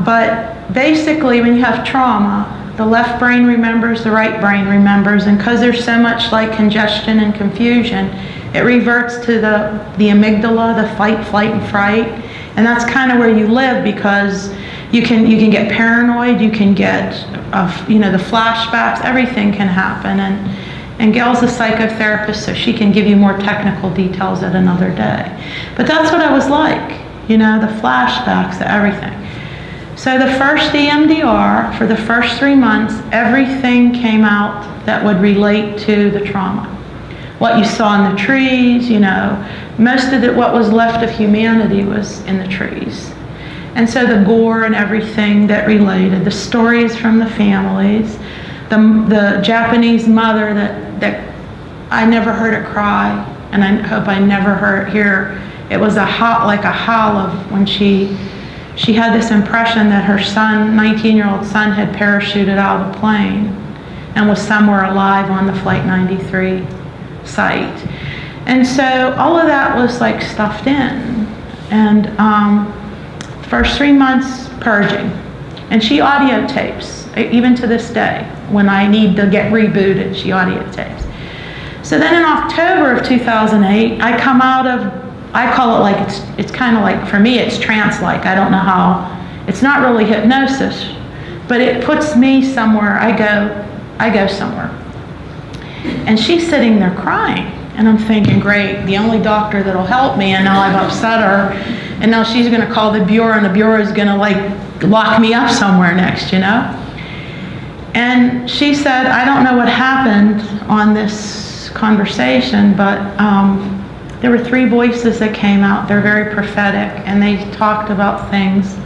But basically, when you have trauma, the left brain remembers, the right brain remembers, and because there's so much congestion and confusion, it reverts to the amygdala, the fight, flight, and fright. And that's kind of where you live, because you can get paranoid, you can get, the flashbacks, everything can happen. And Gail's a psychotherapist, so she can give you more technical details at another day. But that's what I was like, the flashbacks, the everything. So the first EMDR, for the first 3 months, everything came out that would relate to the trauma. What you saw in the trees, most of what was left of humanity was in the trees. And so the gore and everything that related, the stories from the families, the Japanese mother that I never heard her cry, and I hope I never hear. It was a howl of when she had this impression that her son, 19-year-old son, had parachuted out of the plane and was somewhere alive on the Flight 93 site. And so all of that was stuffed in. And first 3 months purging. And she audio tapes, even to this day. When I need to get rebooted, she audio tapes. So then in October of 2008, I come out of, I call it it's kind of for me, it's trance-like. I don't know how, it's not really hypnosis, but it puts me somewhere. I go somewhere. And she's sitting there crying. And I'm thinking, great, the only doctor that'll help me, and now I've upset her, and now she's going to call the Bureau, and the Bureau is going to lock me up somewhere next, And she said, I don't know what happened on this conversation, but there were 3 voices that came out. They're very prophetic, and they talked about things.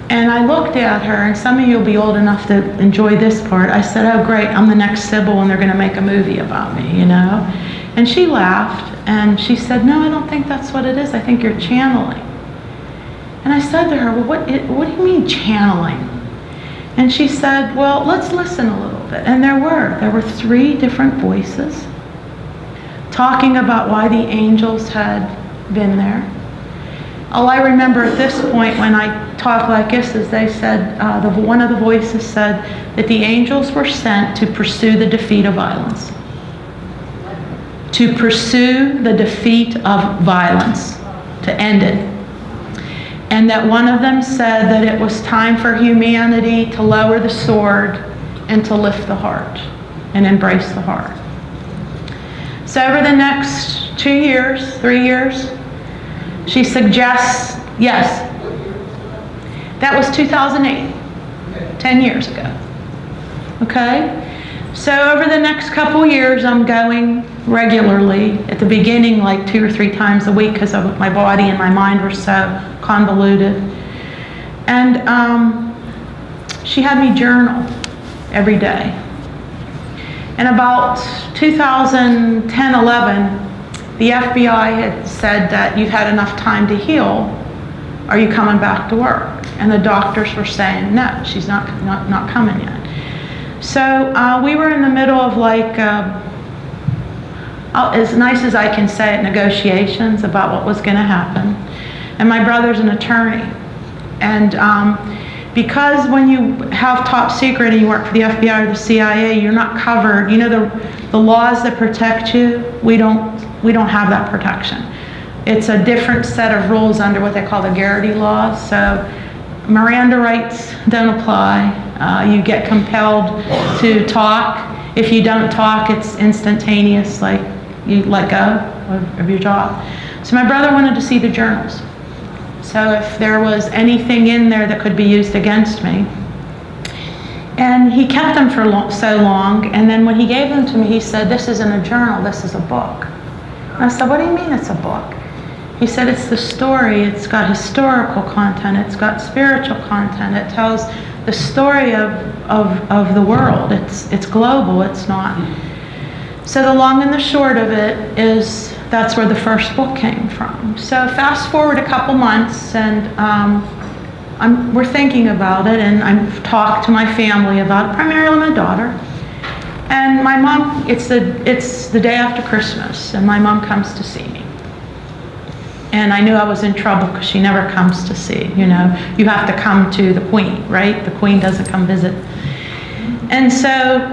And I looked at her, and some of you will be old enough to enjoy this part. I said, oh great, I'm the next Sybil, and they're going to make a movie about me, And she laughed, and she said, no, I don't think that's what it is. I think you're channeling. And I said to her, well, what do you mean channeling? And she said, well, let's listen a little bit. And there were 3 different voices talking about why the angels had been there. All I remember at this point when I talk like this is they said, one of the voices said that the angels were sent to pursue the defeat of violence. To pursue the defeat of violence, to end it. And that one of them said that it was time for humanity to lower the sword and to lift the heart and embrace the heart. So over the next 2 years, 3 years, she suggests, yes, that was 2008, 10 years ago. Okay? So over the next couple years, I'm going regularly. At the beginning, like 2 or 3 times a week, because my body and my mind were so convoluted. And she had me journal every day. And about 2010-11, the FBI had said that you've had enough time to heal. Are you coming back to work? And the doctors were saying, no, she's not coming yet. So we were in the middle of like, as nice as I can say it, negotiations about what was going to happen. And my brother's an attorney. And because when you have top secret and you work for the FBI or the CIA, you're not covered. You know the laws that protect you, we don't have that protection. It's a different set of rules under what they call the Garrity laws. So Miranda rights don't apply. You get compelled to talk. If you don't talk, it's instantaneous, like you let go of your job. So my brother wanted to see the journals. So if there was anything in there that could be used against me. And he kept them for so long, and then when he gave them to me, he said, this isn't a journal, this is a book. And I said, what do you mean it's a book? He said, it's the story, it's got historical content, it's got spiritual content, it tells the story of the world, it's global, it's not. So the long and the short of it is, that's where the first book came from. So fast forward a couple months, and we're thinking about it, and I've talked to my family about it, primarily my daughter. And my mom, it's the day after Christmas, and my mom comes to see me. And I knew I was in trouble because she never comes to see, you know. You have to come to the Queen, right? The Queen doesn't come visit. And so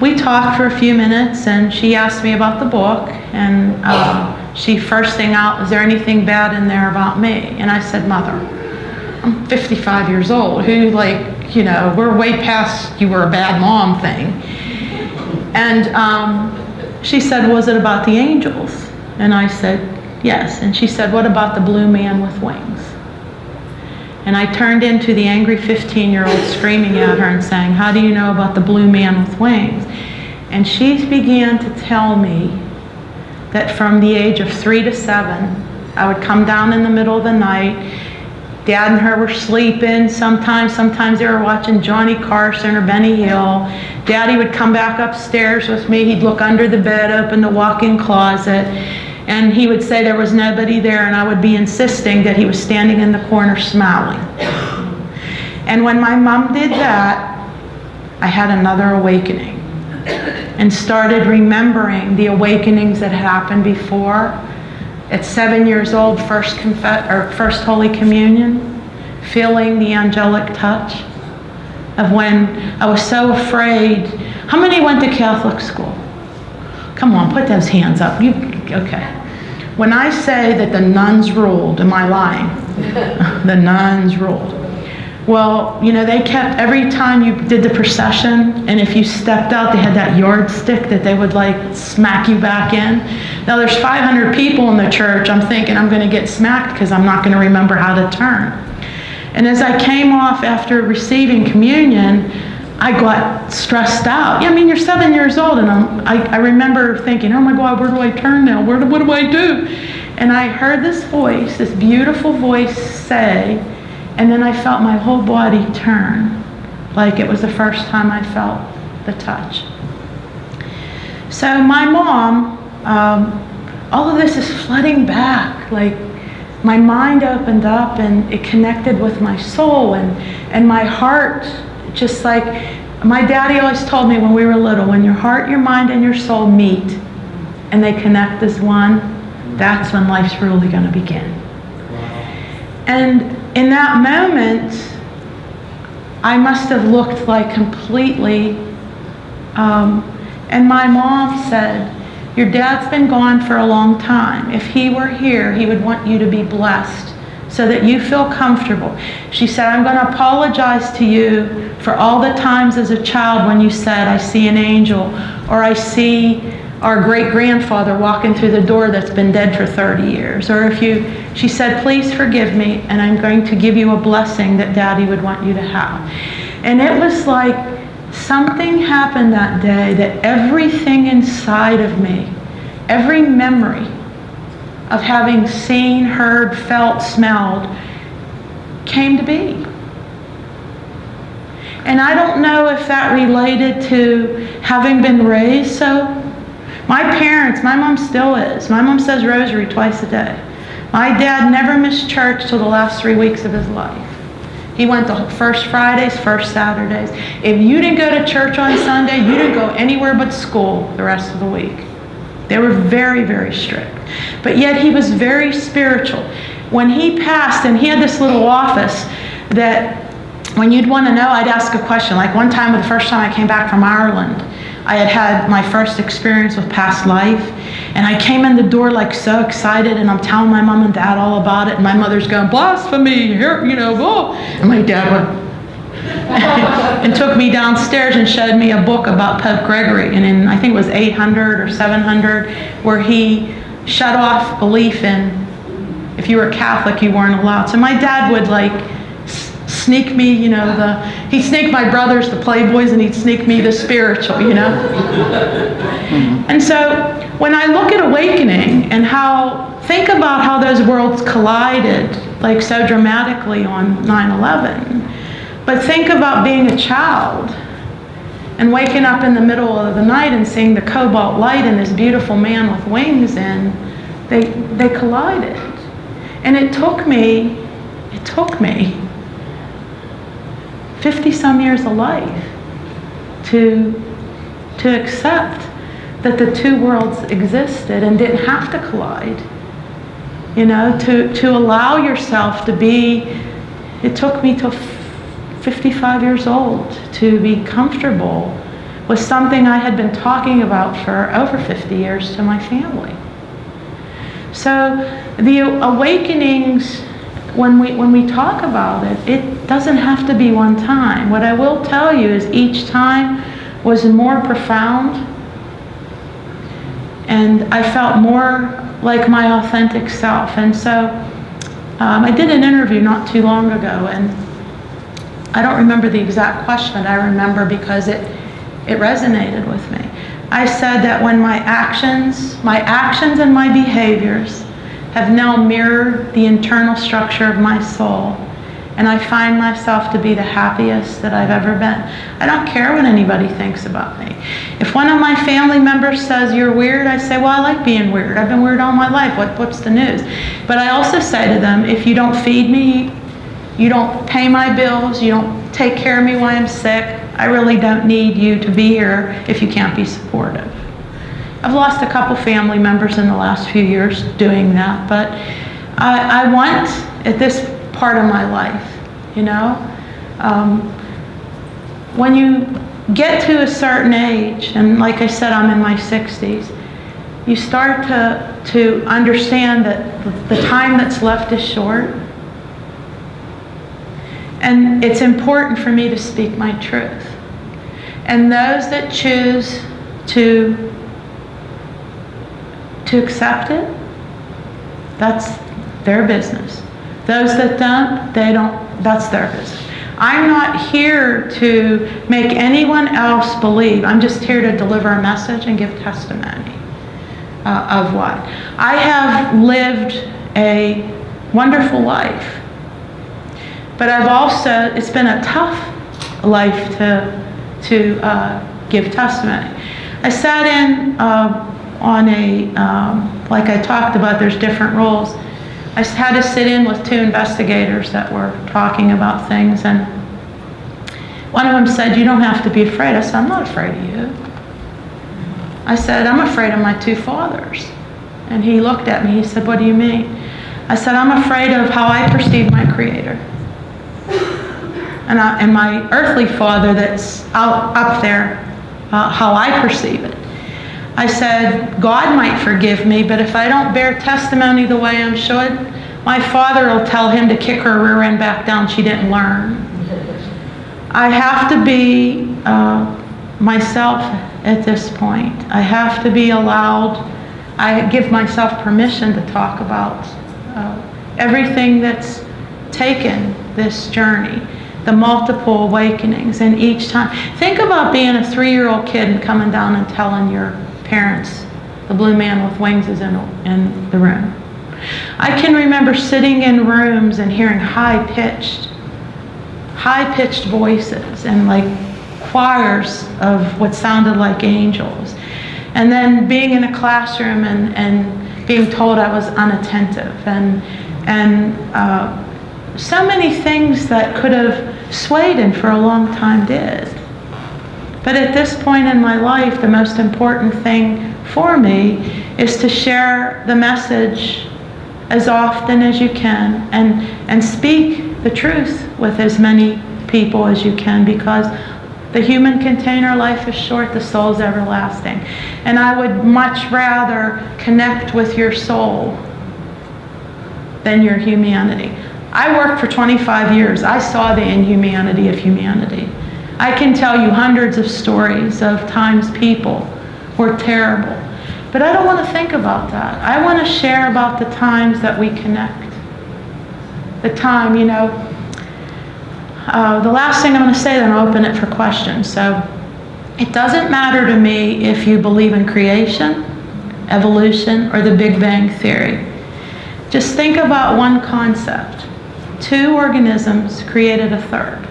we talked for a few minutes, and she asked me about the book, and she first thing out, is there anything bad in there about me? And I said, Mother, I'm 55 years old, who like, you know, we're way past you were a bad mom thing. And she said, was it about the angels? And I said, yes. And she said, what about the blue man with wings? And I turned into the angry 15-year-old screaming at her and saying, how do you know about the blue man with wings? And she began to tell me that from the age of 3 to 7, I would come down in the middle of the night. Dad and her were sleeping. Sometimes they were watching Johnny Carson or Benny Hill. Daddy would come back upstairs with me. He'd look under the bed, open the walk-in closet, and he would say there was nobody there, and I would be insisting that he was standing in the corner smiling. And when my mom did that, I had another awakening and started remembering the awakenings that happened before. At 7 years old, first Holy Communion, feeling the angelic touch of when I was so afraid. How many went to Catholic school? Come on, put those hands up. Okay. When I say that the nuns ruled, am I lying? The nuns ruled. Well, you know, they kept, every time you did the procession, and if you stepped out, they had that yardstick that they would like smack you back in. Now there's 500 people in the church. I'm thinking I'm going to get smacked because I'm not going to remember how to turn. And as I came off after receiving communion, I got stressed out. Yeah, I mean, you're 7 years old, and I remember thinking, oh my God, where do I turn now? What do I do? And I heard this voice, this beautiful voice say, and then I felt my whole body turn, like it was the first time I felt the touch. So my mom, all of this is flooding back, like my mind opened up and it connected with my soul and my heart, just like my daddy always told me when we were little, when your heart, your mind, and your soul meet and they connect as one, that's when life's really going to begin. And in that moment, I must have looked like completely, and my mom said, your dad's been gone for a long time. If he were here, he would want you to be blessed so that you feel comfortable. She said, I'm going to apologize to you for all the times as a child when you said, I see an angel, or I see our great-grandfather walking through the door that's been dead for 30 years. Or she said, please forgive me, and I'm going to give you a blessing that Daddy would want you to have. And it was like something happened that day that everything inside of me, every memory of having seen, heard, felt, smelled, came to be. And I don't know if that related to having been raised so. My parents, my mom still is. My mom says rosary twice a day. My dad never missed church till the last 3 weeks of his life. He went to first Fridays, first Saturdays. If you didn't go to church on Sunday, you didn't go anywhere but school the rest of the week. They were very, very strict. But yet he was very spiritual. When he passed, and he had this little office that when you'd want to know, I'd ask a question. Like one time, the first time I came back from Ireland, I had had my first experience with past life, and I came in the door like so excited, and I'm telling my mom and dad all about it, and my mother's going, blasphemy, here, whoa. And my dad went, and took me downstairs and showed me a book about Pope Gregory, and in, I think it was 800 or 700, where he shut off belief in, if you were Catholic, you weren't allowed. So my dad would like sneak me, he'd sneak my brothers, the Playboys, and he'd sneak me the spiritual, And so when I look at awakening and think about how those worlds collided, like so dramatically on 9/11, but think about being a child and waking up in the middle of the night and seeing the cobalt light and this beautiful man with wings, and they collided. And it took me 50-some years of life to accept that the two worlds existed and didn't have to collide. To allow yourself to be, it took me till 55 years old to be comfortable with something I had been talking about for over 50 years to my family. So the awakenings, when we talk about it, it doesn't have to be one time. What I will tell you is each time was more profound, and I felt more like my authentic self. And so I did an interview not too long ago, and I don't remember the exact question. I remember because it resonated with me. I said that when my actions and my behaviors have now mirrored the internal structure of my soul, and I find myself to be the happiest that I've ever been. I don't care what anybody thinks about me. If one of my family members says you're weird, I say, well, I like being weird. I've been weird all my life. What's the news? But I also say to them, if you don't feed me, you don't pay my bills, you don't take care of me when I'm sick, I really don't need you to be here if you can't be supportive. I've lost a couple family members in the last few years doing that, but I want, at this part of my life, when you get to a certain age, and like I said, I'm in my 60s, you start to understand that the time that's left is short. And it's important for me to speak my truth. And those that choose to accept it, that's their business. Those that don't, that's their business. I'm not here to make anyone else believe. I'm just here to deliver a message and give testimony of what. I have lived a wonderful life. But it's been a tough life to give testimony. I sat in on like I talked about, there's different roles. I had to sit in with 2 investigators that were talking about things, and one of them said, "You don't have to be afraid." I said, "I'm not afraid of you." I said, "I'm afraid of my 2 fathers." And he looked at me, he said, "What do you mean?" I said, "I'm afraid of how I perceive my Creator. And my earthly father that's up there, how I perceive it." I said, "God might forgive me, but if I don't bear testimony the way I should, my father will tell him to kick her rear end back down. She didn't learn." I have to be myself at this point. I have to be allowed. I give myself permission to talk about everything that's taken this journey, the multiple awakenings, and each time. Think about being a 3-year-old kid and coming down and telling your parents the blue man with wings is in the room. I can remember sitting in rooms and hearing high-pitched voices and like choirs of what sounded like angels. And then being in a classroom and being told I was unattentive, and so many things that could have swayed and for a long time did. But at this point in my life, the most important thing for me is to share the message as often as you can, and speak the truth with as many people as you can, because the human container life is short, the soul's everlasting. And I would much rather connect with your soul than your humanity. I worked for 25 years. I saw the inhumanity of humanity. I can tell you hundreds of stories of times people were terrible. But I don't want to think about that. I want to share about the times that we connect. The time, the last thing I'm going to say, then I'll open it for questions. So it doesn't matter to me if you believe in creation, evolution, or the Big Bang Theory. Just think about one concept. 2 organisms created a 3rd.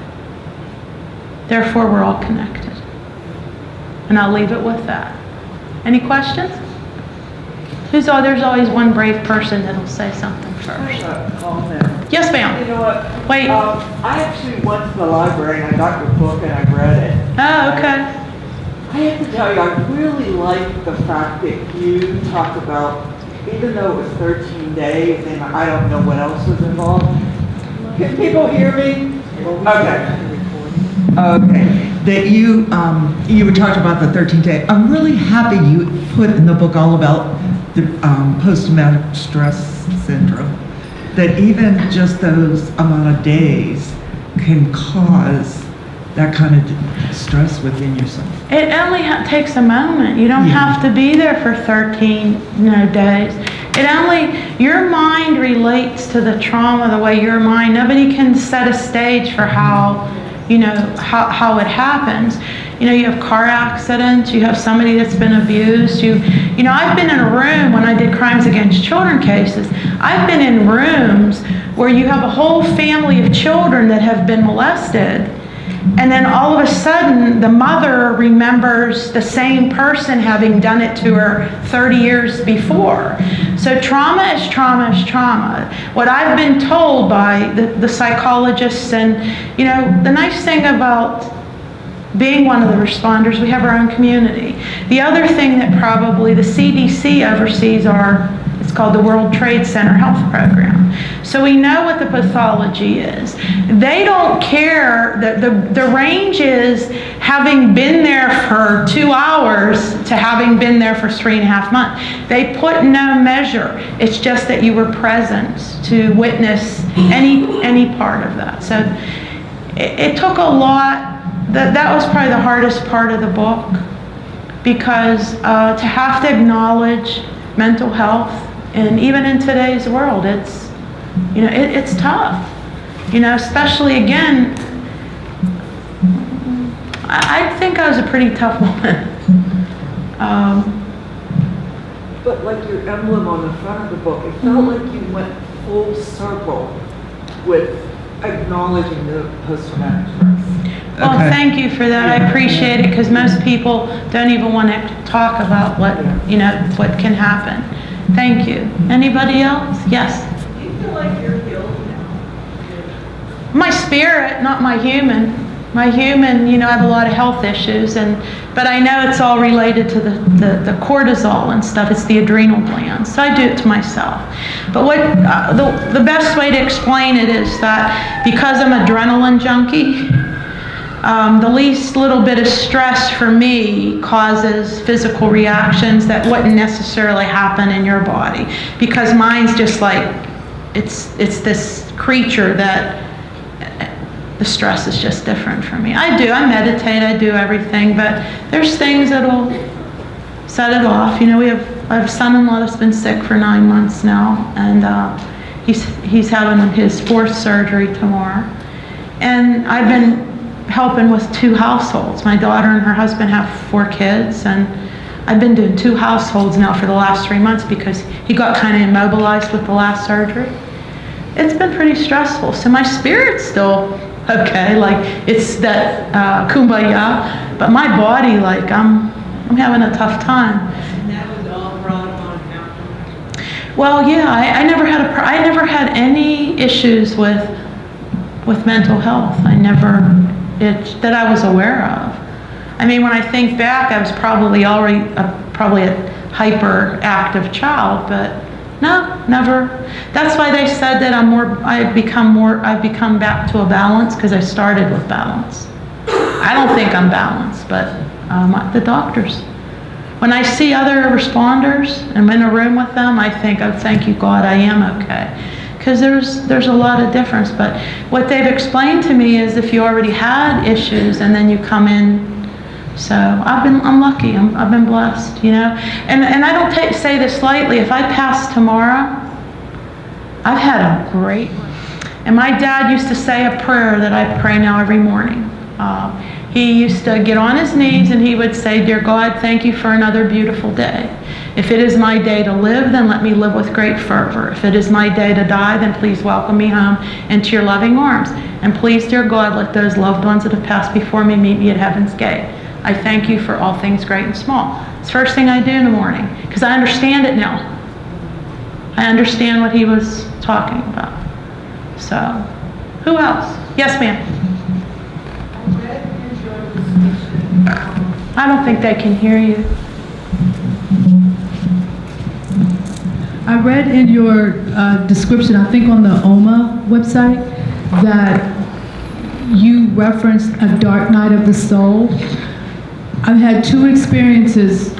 Therefore, we're all connected. And I'll leave it with that. Any questions? There's always one brave person that'll say something first. Comment. Yes, ma'am. You know what? Wait. I actually went to the library and I got your book and I read it. Oh, okay. I have to tell you, I really like the fact that you talk about, even though it was 13 days and I don't know what else was involved. Can people hear me? Okay. That you were talking about the 13 days. I'm really happy you put in the book all about the post-traumatic stress syndrome. That even just those amount of days can cause that kind of stress within yourself. It only takes a moment. You don't have to be there for 13 days. Your mind relates to the trauma the way your mind, nobody can set a stage for how it happens. You have car accidents, you have somebody that's been abused, I've been in a room when I did crimes against children cases, I've been in rooms where you have a whole family of children that have been molested, and then all of a sudden the mother remembers the same person having done it to her 30 years before. So trauma is trauma is trauma. What I've been told by the psychologists, and the nice thing about being one of the responders, we have our own community. The other thing that probably the CDC oversees it's called the World Trade Center Health Program. So we know what the pathology is. They don't care. The range is having been there for 2 hours to having been there for 3.5 months. They put no measure. It's just that you were present to witness any part of that. So it took a lot. That was probably the hardest part of the book, because to have to acknowledge mental health, and even in today's world, it's tough. Especially again, I think I was a pretty tough woman. But like your emblem on the front of the book, it felt like you went full circle with acknowledging the post-traumatic stress. Well, thank you for that. I appreciate it, because most people don't even want to talk about what can happen. Thank you. Anybody else? Yes. You feel like you're healed now? My spirit, not my human. My human, I have a lot of health issues, but I know it's all related to the cortisol and stuff. It's the adrenal glands, so I do it to myself. But what the best way to explain it is that because I'm an adrenaline junkie, the least little bit of stress for me causes physical reactions that wouldn't necessarily happen in your body, because mine's just like it's this creature that. The stress is just different for me. I meditate, I do everything, but there's things that'll set it off. I have a son-in-law that's been sick for 9 months now, and he's having his 4th surgery tomorrow. And I've been helping with 2 households. My daughter and her husband have 4 kids, and I've been doing 2 households now for the last 3 months because he got kind of immobilized with the last surgery. It's been pretty stressful, so my spirit's still okay, like it's that kumbaya, but my body, like I'm having a tough time. And that was all brought on after? Well, yeah, I never had any issues with mental health. That I was aware of. I mean, when I think back, I was probably a hyperactive child, but no, never. That's why they said that I've become back to a balance, because I started with balance. I don't think I'm balanced, but the doctors. When I see other responders and I'm in a room with them, I think, oh, thank you, God, I am okay. Because there's a lot of difference. But what they've explained to me is if you already had issues and then you come in. So I'm lucky. I've been blessed, And I don't say this lightly. If I pass tomorrow, I've had a great. And my dad used to say a prayer that I pray now every morning. He used to get on his knees and he would say, "Dear God, thank you for another beautiful day. If it is my day to live, then let me live with great fervor. If it is my day to die, then please welcome me home into your loving arms. And please, dear God, let those loved ones that have passed before me meet me at heaven's gate. I thank you for all things great and small." It's the first thing I do in the morning, because I understand it now. I understand what he was talking about. So, who else? Yes, ma'am. I don't think they can hear you. I read in your description, I think on the OMA website, that you referenced a dark night of the soul. I've had 2 experiences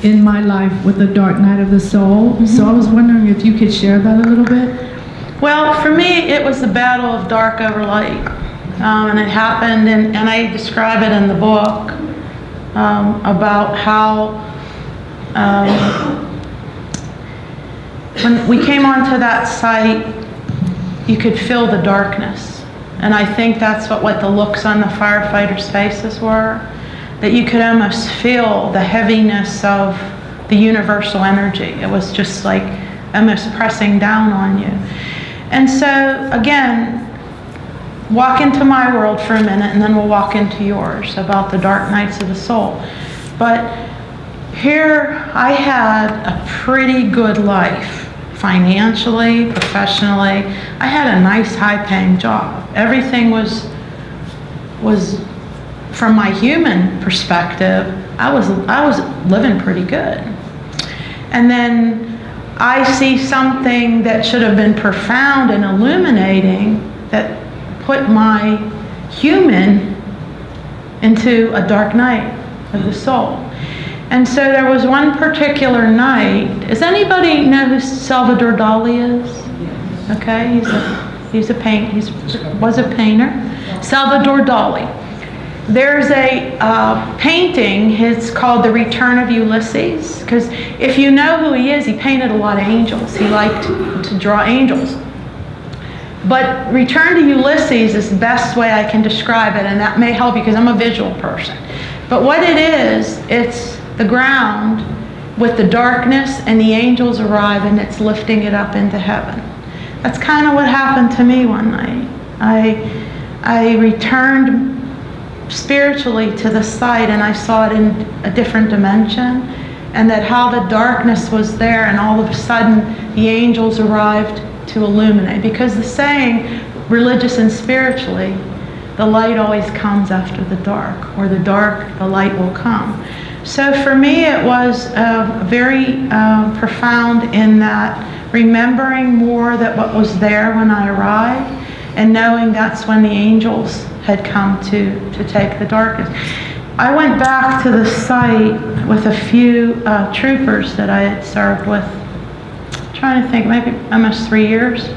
in my life with the dark night of the soul, so I was wondering if you could share that a little bit. Well, for me, it was the battle of dark over light. And it happened, and I describe it in the book about how when we came onto that site, you could feel the darkness. And I think that's what the looks on the firefighters' faces were. That you could almost feel the heaviness of the universal energy. It was just like almost pressing down on you. And so, again, walk into my world for a minute and then we'll walk into yours about the dark nights of the soul. But here I had a pretty good life, financially, professionally. I had a nice high-paying job. Everything was from my human perspective, I was living pretty good. And then I see something that should have been profound and illuminating that put my human into a dark night of the soul. And so there was one particular night. Does anybody know who Salvador Dali is? Okay, was a painter. Salvador Dali. There's a painting, it's called The Return of Ulysses, because if you know who he is, he painted a lot of angels. He liked to draw angels. But Return to Ulysses is the best way I can describe it, and that may help you because I'm a visual person. But what it is, it's the ground with the darkness, and the angels arrive, and it's lifting it up into heaven. That's kind of what happened to me one night. I returned spiritually to the site, and I saw it in a different dimension, and that how the darkness was there, and all of a sudden the angels arrived to illuminate. Because the saying, religious and spiritually, the light always comes after the dark, or the dark, the light will come. So for me, it was very profound in that remembering more that what was there when I arrived, and knowing that's when the angels had come to take the darkness. I went back to the site with a few troopers that I had served with. I'm trying to think, maybe almost 3 years.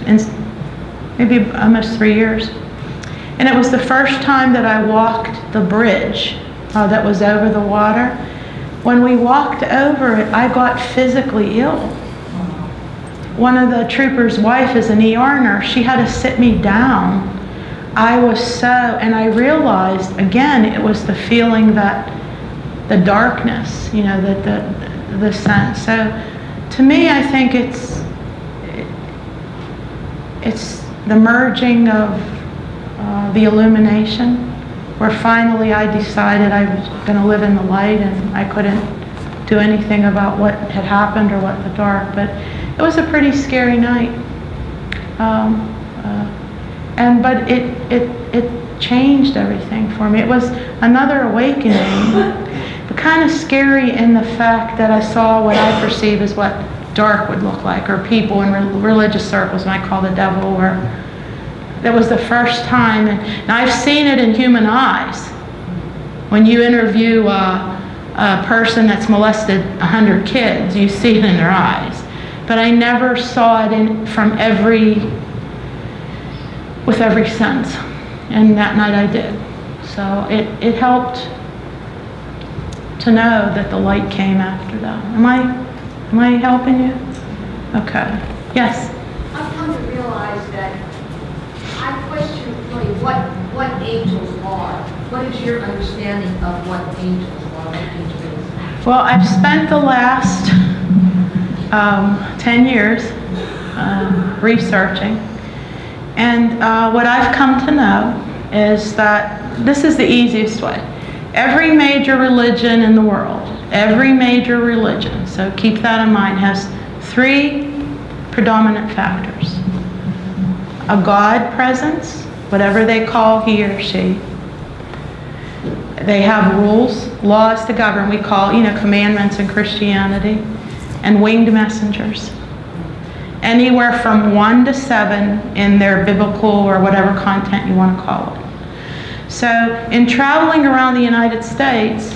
And it was the first time that I walked the bridge that was over the water. When we walked over it, I got physically ill. One of the troopers' wife is an ER nurse. She had to sit me down. I was and I realized, again, it was the feeling that the darkness, that the sense. So to me, I think it's the merging of the illumination, where finally I decided I was going to live in the light, and I couldn't do anything about what had happened or what the dark. But it was a pretty scary night. But it changed everything for me. It was another awakening, but kind of scary in the fact that I saw what I perceive as what dark would look like, or people in religious circles might call the devil, or that was the first time. And I've seen it in human eyes. When you interview a person that's molested 100 kids, you see it in their eyes. But I never saw it with every sense. And that night I did. So it helped to know that the light came after that. Am I helping you? Okay. Yes? I've come to realize that I question really what angels are. What is your understanding of what angels are? What angels are? Well, I've spent the last 10 years researching. And what I've come to know is that this is the easiest way. Every major religion in the world, every major religion, so keep that in mind, has 3 predominant factors. A God presence, whatever they call he or she. They have rules, laws to govern. We call, commandments in Christianity. And winged messengers. Anywhere from 1 to 7 in their biblical or whatever content you want to call it. So in traveling around the United States,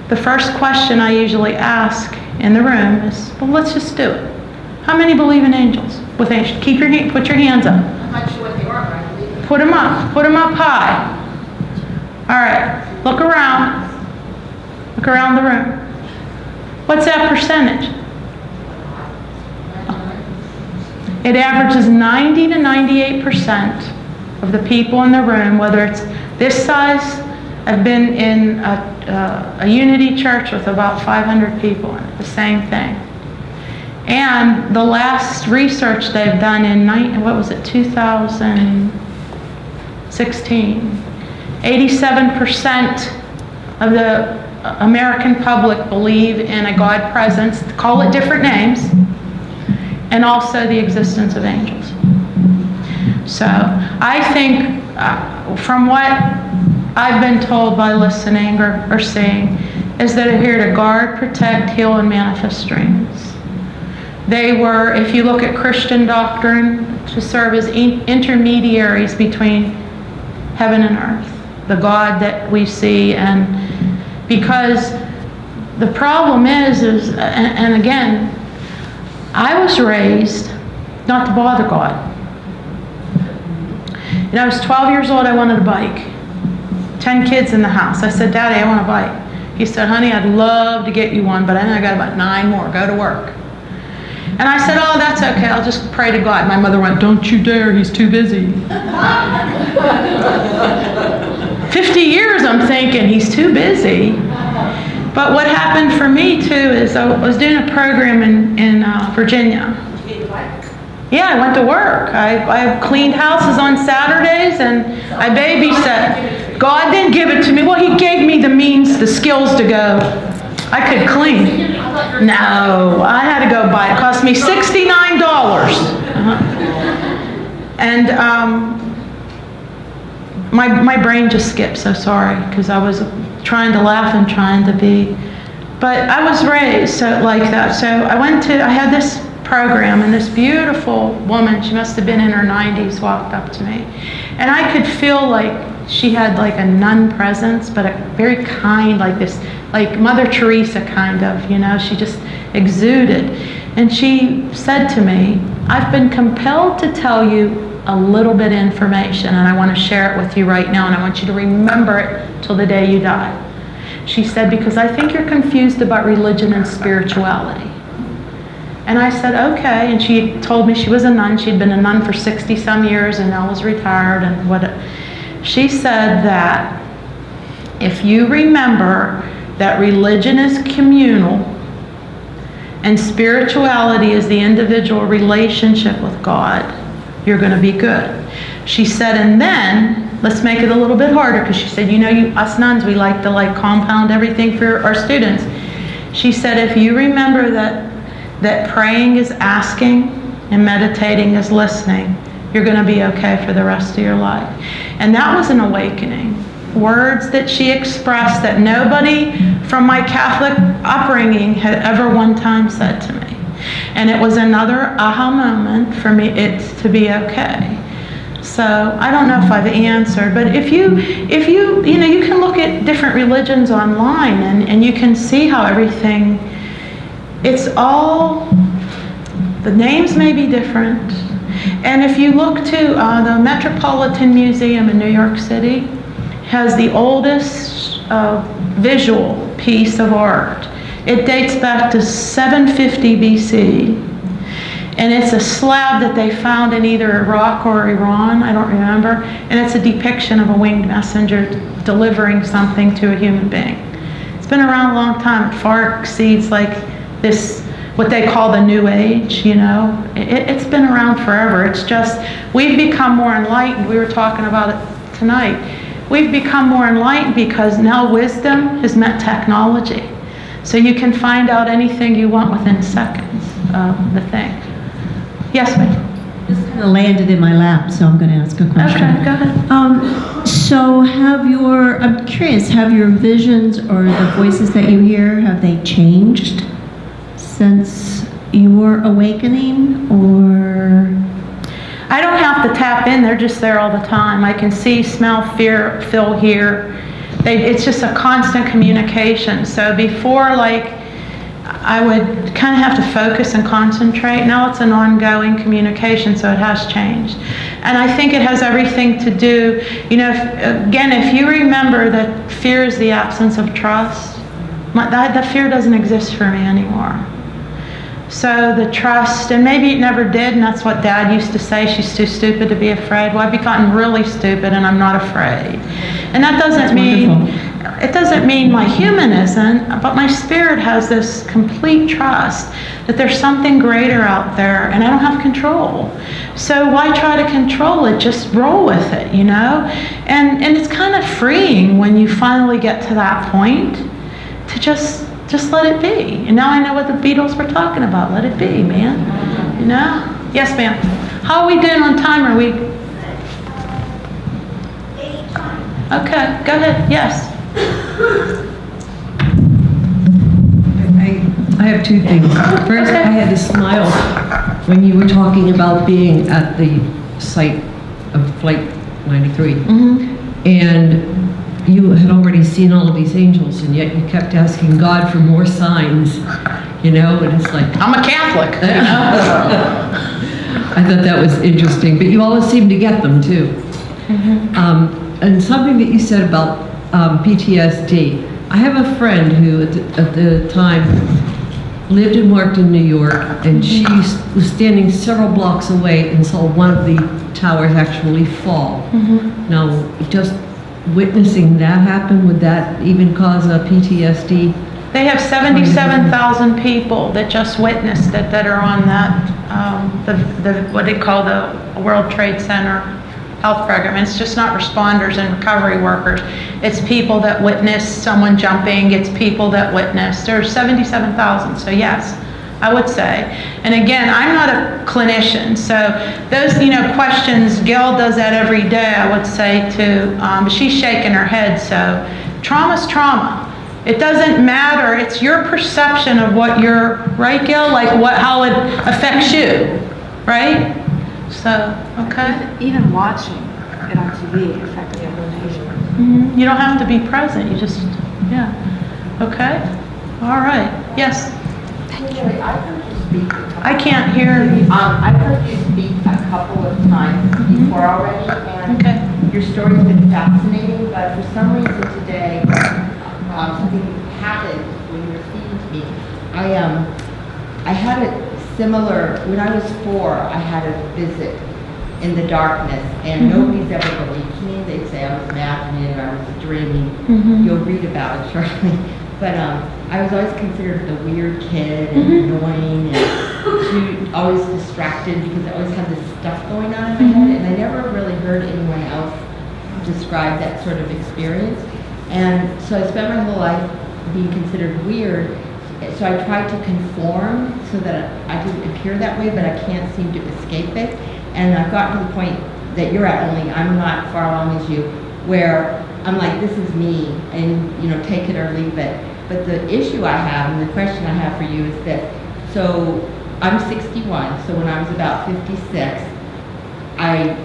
the first question I usually ask in the room is, well, let's just do it. How many believe in angels? Put your hands up. I'm not sure what they are, but I believe it. Put them up high. All right, look around the room. What's that percentage? It averages 90 to 98% of the people in the room, whether it's this size. I've been in a unity church with about 500 people in it, the same thing. And the last research they've done in 2016, 87% of the American public believe in a God presence, call it different names, and also the existence of angels. So I think from what I've been told by listening or seeing is that they're here to guard, protect, heal, and manifest dreams. They were, if you look at Christian doctrine, to serve as intermediaries between heaven and earth, the God that we see. And because the problem is and again, I was raised not to bother God. When I was 12 years old, I wanted a bike. 10 kids in the house. I said, Daddy, I want a bike. He said, honey, I'd love to get you one, but I know I got about 9 more. Go to work. And I said, oh, that's okay. I'll just pray to God. My mother went, don't you dare. He's too busy. 50 years, I'm thinking, he's too busy. But what happened for me, too, is I was doing a program in Virginia. Yeah, I went to work. I cleaned houses on Saturdays, and I babysat. God didn't give it to me. Well, he gave me the means, the skills to go. I could clean. No, I had to go buy it. It cost me $69. And my brain just skipped, so sorry, because I was trying to laugh and trying to be. But I was raised like that. So I had this program, and this beautiful woman, she must have been in her 90s, walked up to me. And I could feel like she had like a nun presence, but a very kind, like this, like Mother Teresa kind of, you know, she just exuded. And she said to me, I've been compelled to tell you a little bit of information, and I want to share it with you right now, and I want you to remember it till the day you die. She said, because I think you're confused about religion and spirituality. And I said, okay. And she told me she was a nun. She'd been a nun for 60-some years and now was retired. And she said that if you remember that religion is communal and spirituality is the individual relationship with God, you're going to be good. She said, and then let's make it a little bit harder, because she said, you know, us nuns, we like to compound everything for our students. She said, if you remember that praying is asking and meditating is listening, you're going to be okay for the rest of your life. And that was an awakening. Words that she expressed that nobody from my Catholic upbringing had ever one time said to me. And it was another aha moment for me, it's to be okay. So I don't know if I've answered, but if you know, you can look at different religions online and you can see how everything, it's all, the names may be different. And if you look to the Metropolitan Museum in New York City, has the oldest visual piece of art. It dates back to 750 BC. And it's a slab that they found in either Iraq or Iran, I don't remember. And it's a depiction of a winged messenger delivering something to a human being. It's been around a long time. It far exceeds like this, what they call the New Age, you know. It's been around forever. It's just, we've become more enlightened. We were talking about it tonight. We've become more enlightened because now wisdom has met technology. So you can find out anything you want within seconds of the thing. Yes, ma'am? This kind of landed in my lap, so I'm going to ask a question. Okay, go ahead. So I'm curious, have your visions or the voices that you hear, have they changed since your awakening, or? I don't have to tap in, they're just there all the time. I can see, smell, feel, hear. It's just a constant communication. So before, like, I would kind of have to focus and concentrate. Now it's an ongoing communication, so it has changed. And I think it has everything to do, you know, if you remember that fear is the absence of trust, that fear doesn't exist for me anymore. So the trust, and maybe it never did, and that's what Dad used to say, she's too stupid to be afraid. Well, I've gotten really stupid and I'm not afraid. And that doesn't mean, it doesn't mean my human isn't, but my spirit has this complete trust that there's something greater out there and I don't have control. So why try to control it? Just roll with it, you know? And it's kind of freeing when you finally get to that point to just let it be. And now I know what the Beatles were talking about. Let it be, man. You know? Yes, ma'am. How are we doing on time? Are we? Okay, go ahead. Yes. I have two things. First, I had to smile when you were talking about being at the site of Flight 93. Mm-hmm. And you had already seen all of these angels, and yet you kept asking God for more signs, you know, and it's like... I'm a Catholic, you know? I thought that was interesting, but you always seem to get them, too. Mm-hmm. And something that you said about PTSD. I have a friend who, at the time, lived and worked in New York, and she was standing several blocks away and saw one of the towers actually fall. Mm-hmm. Now, just witnessing that happen, would that even cause a PTSD? They have 77,000 people that just witnessed it that are on that, what they call the World Trade Center health program. It's just not responders and recovery workers. It's people that witnessed someone jumping. It's people that witnessed. There's 77,000, so yes, I would say. And again, I'm not a clinician, so those, questions, Gail does that every day, I would say too. But she's shaking her head, so trauma's trauma. It doesn't matter. It's your perception of what you're, right, Gail? Like how it affects you, right? So, okay. Even watching it on TV affected the other nation. Mm-hmm. You don't have to be present. You just, yeah. Okay. All right. Yes. Lillie, I've heard you speak. I can't hear you. I've heard you speak a couple of times before already, and Okay. your story's been fascinating, but for some reason today, something happened when you were speaking to me. I had a similar, when I was 4, I had a visit in the darkness, and nobody's ever believed me. They'd say I was imagining it, or I was dreaming. You'll read about it shortly. But I was always considered the weird kid and annoying, and always distracted because I always had this stuff going on in my head, and I never really heard anyone else describe that sort of experience. And so I spent my whole life being considered weird. So I tried to conform so that I didn't appear that way, but I can't seem to escape it. And I've gotten to the point that you're at, only I'm not far along as you, where I'm like, this is me, and take it or leave it. But the issue I have, and the question I have for you is that, so I'm 61, so when I was about 56, I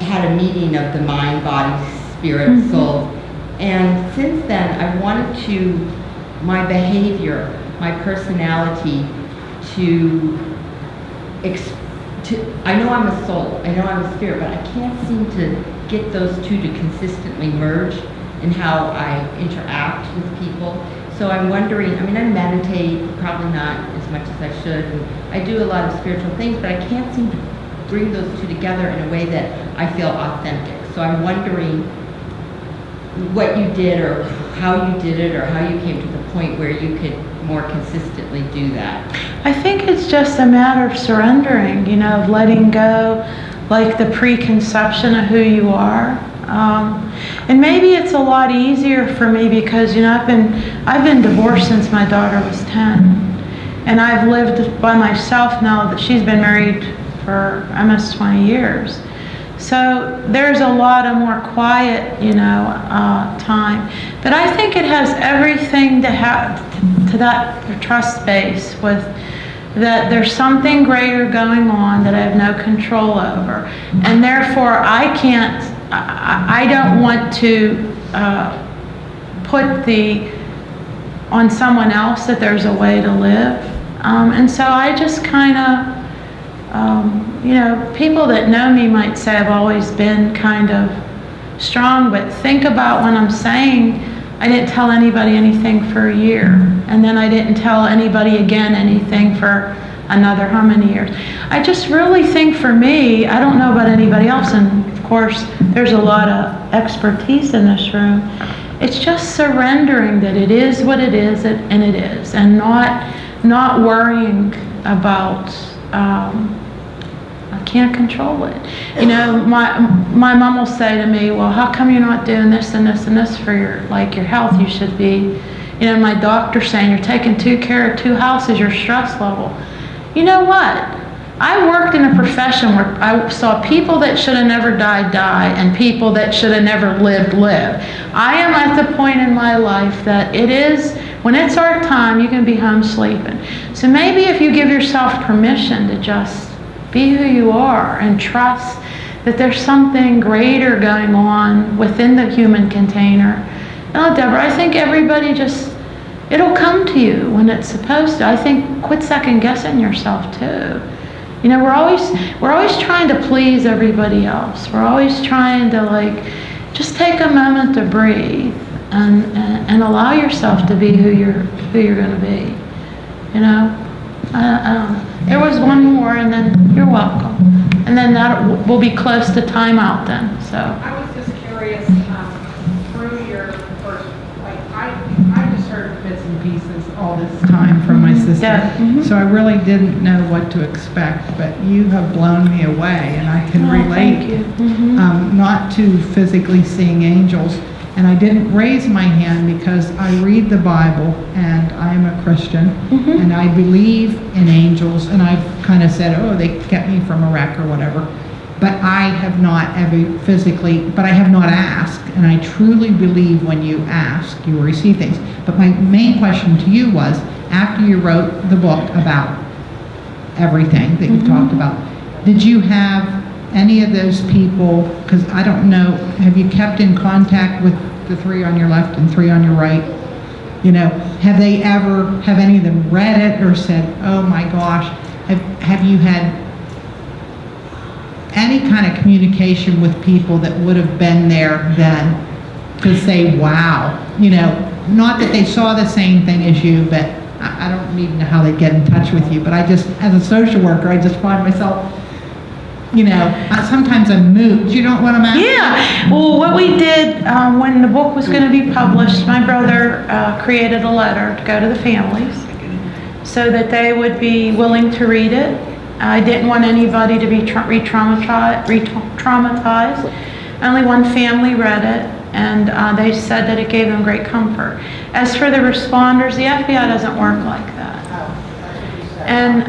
had a meeting of the mind, body, spirit, soul. And since then, I wanted my behavior, my personality I know I'm a soul, I know I'm a spirit, but I can't seem to get those two to consistently merge in how I interact with people. So I'm wondering, I meditate, probably not as much as I should, and I do a lot of spiritual things, but I can't seem to bring those two together in a way that I feel authentic. So I'm wondering what you did, or how you did it, or how you came to the point where you could more consistently do that. I think it's just a matter of surrendering, of letting go, like the preconception of who you are. And maybe it's a lot easier for me because, I've been divorced since my daughter was 10. And I've lived by myself now that she's been married for almost 20 years. So there's a lot of more quiet, time. But I think it has everything to that trust base with that there's something greater going on that I have no control over. And therefore I don't want to put on someone else that there's a way to live. And so I just kind of, people that know me might say I've always been kind of strong, but think about when I'm saying I didn't tell anybody anything for a year, and then I didn't tell anybody again anything for another how many years. I just really think for me, I don't know about anybody else, and of course there's a lot of expertise in this room, it's just surrendering that it is what it is, and it is, and not worrying about I can't control it. My mom will say to me, well, how come you're not doing this and this and this for your health? You should be, my doctor saying you're taking care of 2 houses, your stress level. You know what? I worked in a profession where I saw people that should have never died, and people that should have never lived, live. I am at the point in my life that when it's our time, you can be home sleeping. So maybe if you give yourself permission to just be who you are and trust that there's something greater going on within the human container. No, Deborah, I think everybody it'll come to you when it's supposed to. I think quit second guessing yourself too. We're always trying to please everybody else. We're always trying to just take a moment to breathe and allow yourself to be who you're going to be. I don't know. There was one more, and then you're welcome. And then we'll be close to timeout then. So. I was just curious, through your first, I just heard bits and pieces all this time from my sister. sister. Yeah. So I really didn't know what to expect, but you have blown me away, and I can Oh, relate. thank you. Not to physically seeing angels. And I didn't raise my hand because I read the Bible and I'm a Christian and I believe in angels, and I've kind of said, oh, they kept me from a wreck or whatever. But I have not ever physically, but I have not asked. And I truly believe when you ask, you will receive things. But my main question to you was, after you wrote the book about everything that you talked about, did you have any of those people, because I don't know, have you kept in contact with the 3 on your left and 3 on your right? You know, have any of them read it or said, oh my gosh, have you had any kind of communication with people that would have been there then to say, wow, you know, not that they saw the same thing as you, but I don't even know how they get in touch with you, but I just, as a social worker, I just find myself, you know, sometimes I'm moved. You know what I'm asking? Yeah. Well, what we did when the book was going to be published, my brother created a letter to go to the families so that they would be willing to read it. I didn't want anybody to be re-traumatized. Only one family read it, and they said that it gave them great comfort. As for the responders, the FBI doesn't work like that. And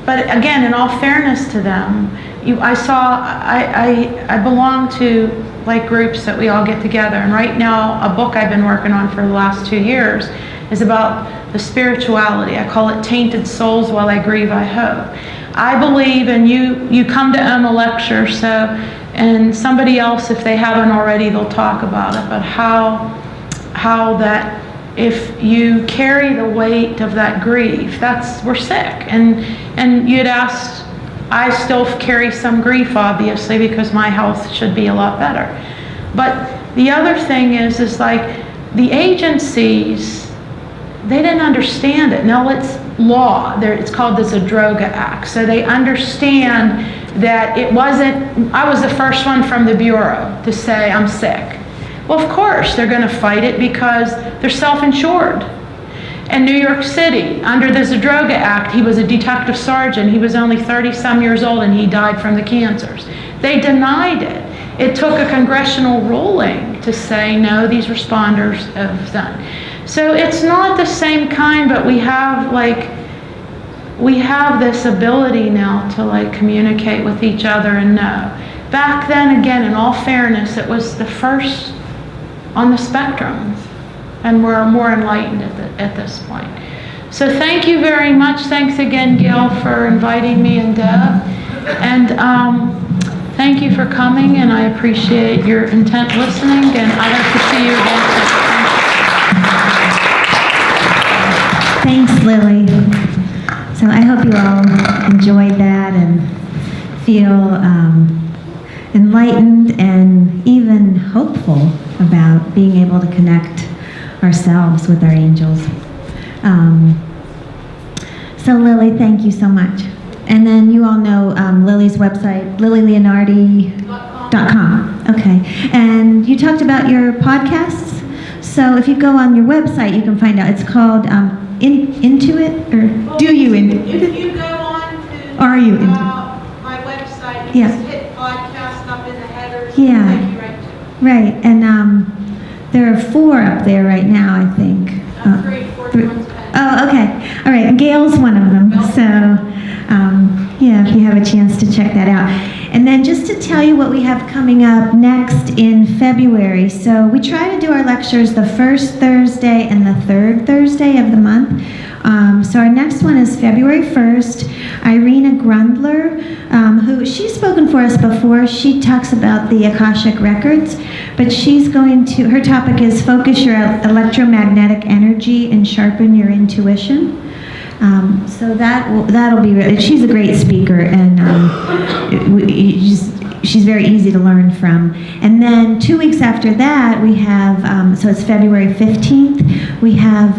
but again, in all fairness to them, I belong to like groups that we all get together, and right now a book I've been working on for the last 2 years is about the spirituality. I call it Tainted Souls While I Grieve, I Hope. I believe, and you come to a lecture, so, and somebody else, if they haven't already, they'll talk about it, but how that if you carry the weight of that grief, we're sick. And you'd asked, I still carry some grief, obviously, because my health should be a lot better. But the other thing is like the agencies, they didn't understand it. Now it's law. It's called the Zadroga Act. So they understand that it wasn't, I was the first one from the Bureau to say I'm sick. Well, of course, they're going to fight it because they're self-insured. In New York City, under the Zadroga Act, he was a detective sergeant. He was only 30-some years old, and he died from the cancers. They denied it. It took a congressional ruling to say, no, these responders have done. So it's not the same kind, but we have this ability now to communicate with each other and know. Back then, again, in all fairness, it was the first on the spectrum, and we're more enlightened at this point. So thank you very much. Thanks again, Gail, for inviting me, and Deb. And thank you for coming, and I appreciate your intent listening, and I hope to see you again soon. Thanks, Lily. So I hope you all enjoyed that and feel enlightened and even hopeful about being able to connect ourselves with our angels. So Lily, thank you so much. And then you all know Lily's website, LillieLeonardi.com. Okay. And you talked about your podcasts. So if you go on your website, you can find out. It's called Intuit, or do you Intuit? If you go on to Are you into my website, you just hit podcast up in the headers, Yeah. and take you right to it. Right, and there are 4 up there right now, I think. 3, 4 one's pen. Oh, okay. All right, and Gail's one of them. So, yeah, if you have a chance to check that out. And then just to tell you what we have coming up next in February. So we try to do our lectures the first Thursday and the third Thursday of the month. So our next one is February 1st. Irina Grundler, she's spoken for us before. She talks about the Akashic Records, but her topic is focus your electromagnetic energy and sharpen your intuition. So that'll be, she's a great speaker, and she's very easy to learn from. And then 2 weeks after that, we have, so it's February 15th, we have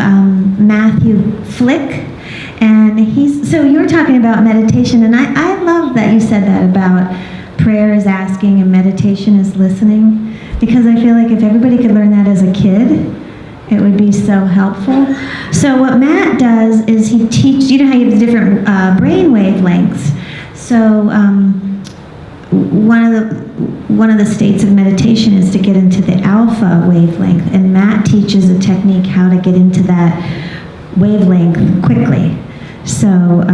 Matthew Flick, and so you were talking about meditation, and I love that you said that about prayer is asking and meditation is listening, because I feel like if everybody could learn that as a kid, It would be so helpful. So what Matt does is he teaches, you know how you have the different brain wavelengths. So one of the states of meditation is to get into the alpha wavelength, and Matt teaches a technique how to get into that wavelength quickly. So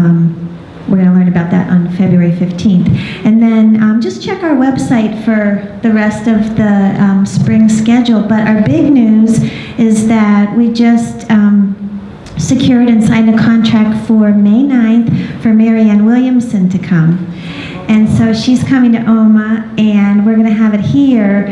we're going to learn about that on February 15th. And then just check our website for the rest of the spring schedule. But our big news is that we just secured and signed a contract for May 9th for Marianne Williamson to come. And so she's coming to OMA, and we're going to have it here.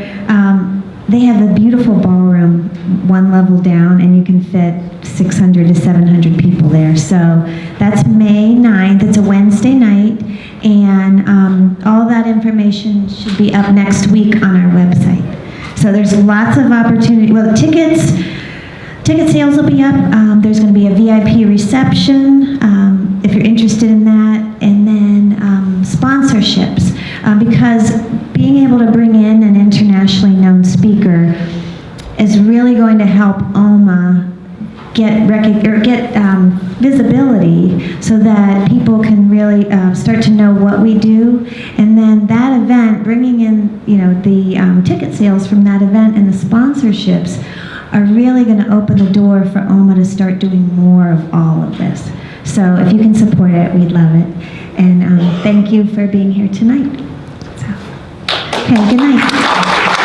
They have a beautiful ballroom, one level down, and you can fit 600 to 700 people there. So that's May 9th. It's a Wednesday night, and all that information should be up next week on our website. So there's lots of opportunity. Well, ticket sales will be up. There's going to be a VIP reception if you're interested in that, and then sponsorships, because being able to bring in an internationally known speaker is really going to help OMA get visibility, so that people can really start to know what we do. And then that event, bringing in the ticket sales from that event and the sponsorships, are really going to open the door for OMA to start doing more of all of this. So if you can support it, we'd love it. And thank you for being here tonight. So, okay, good night.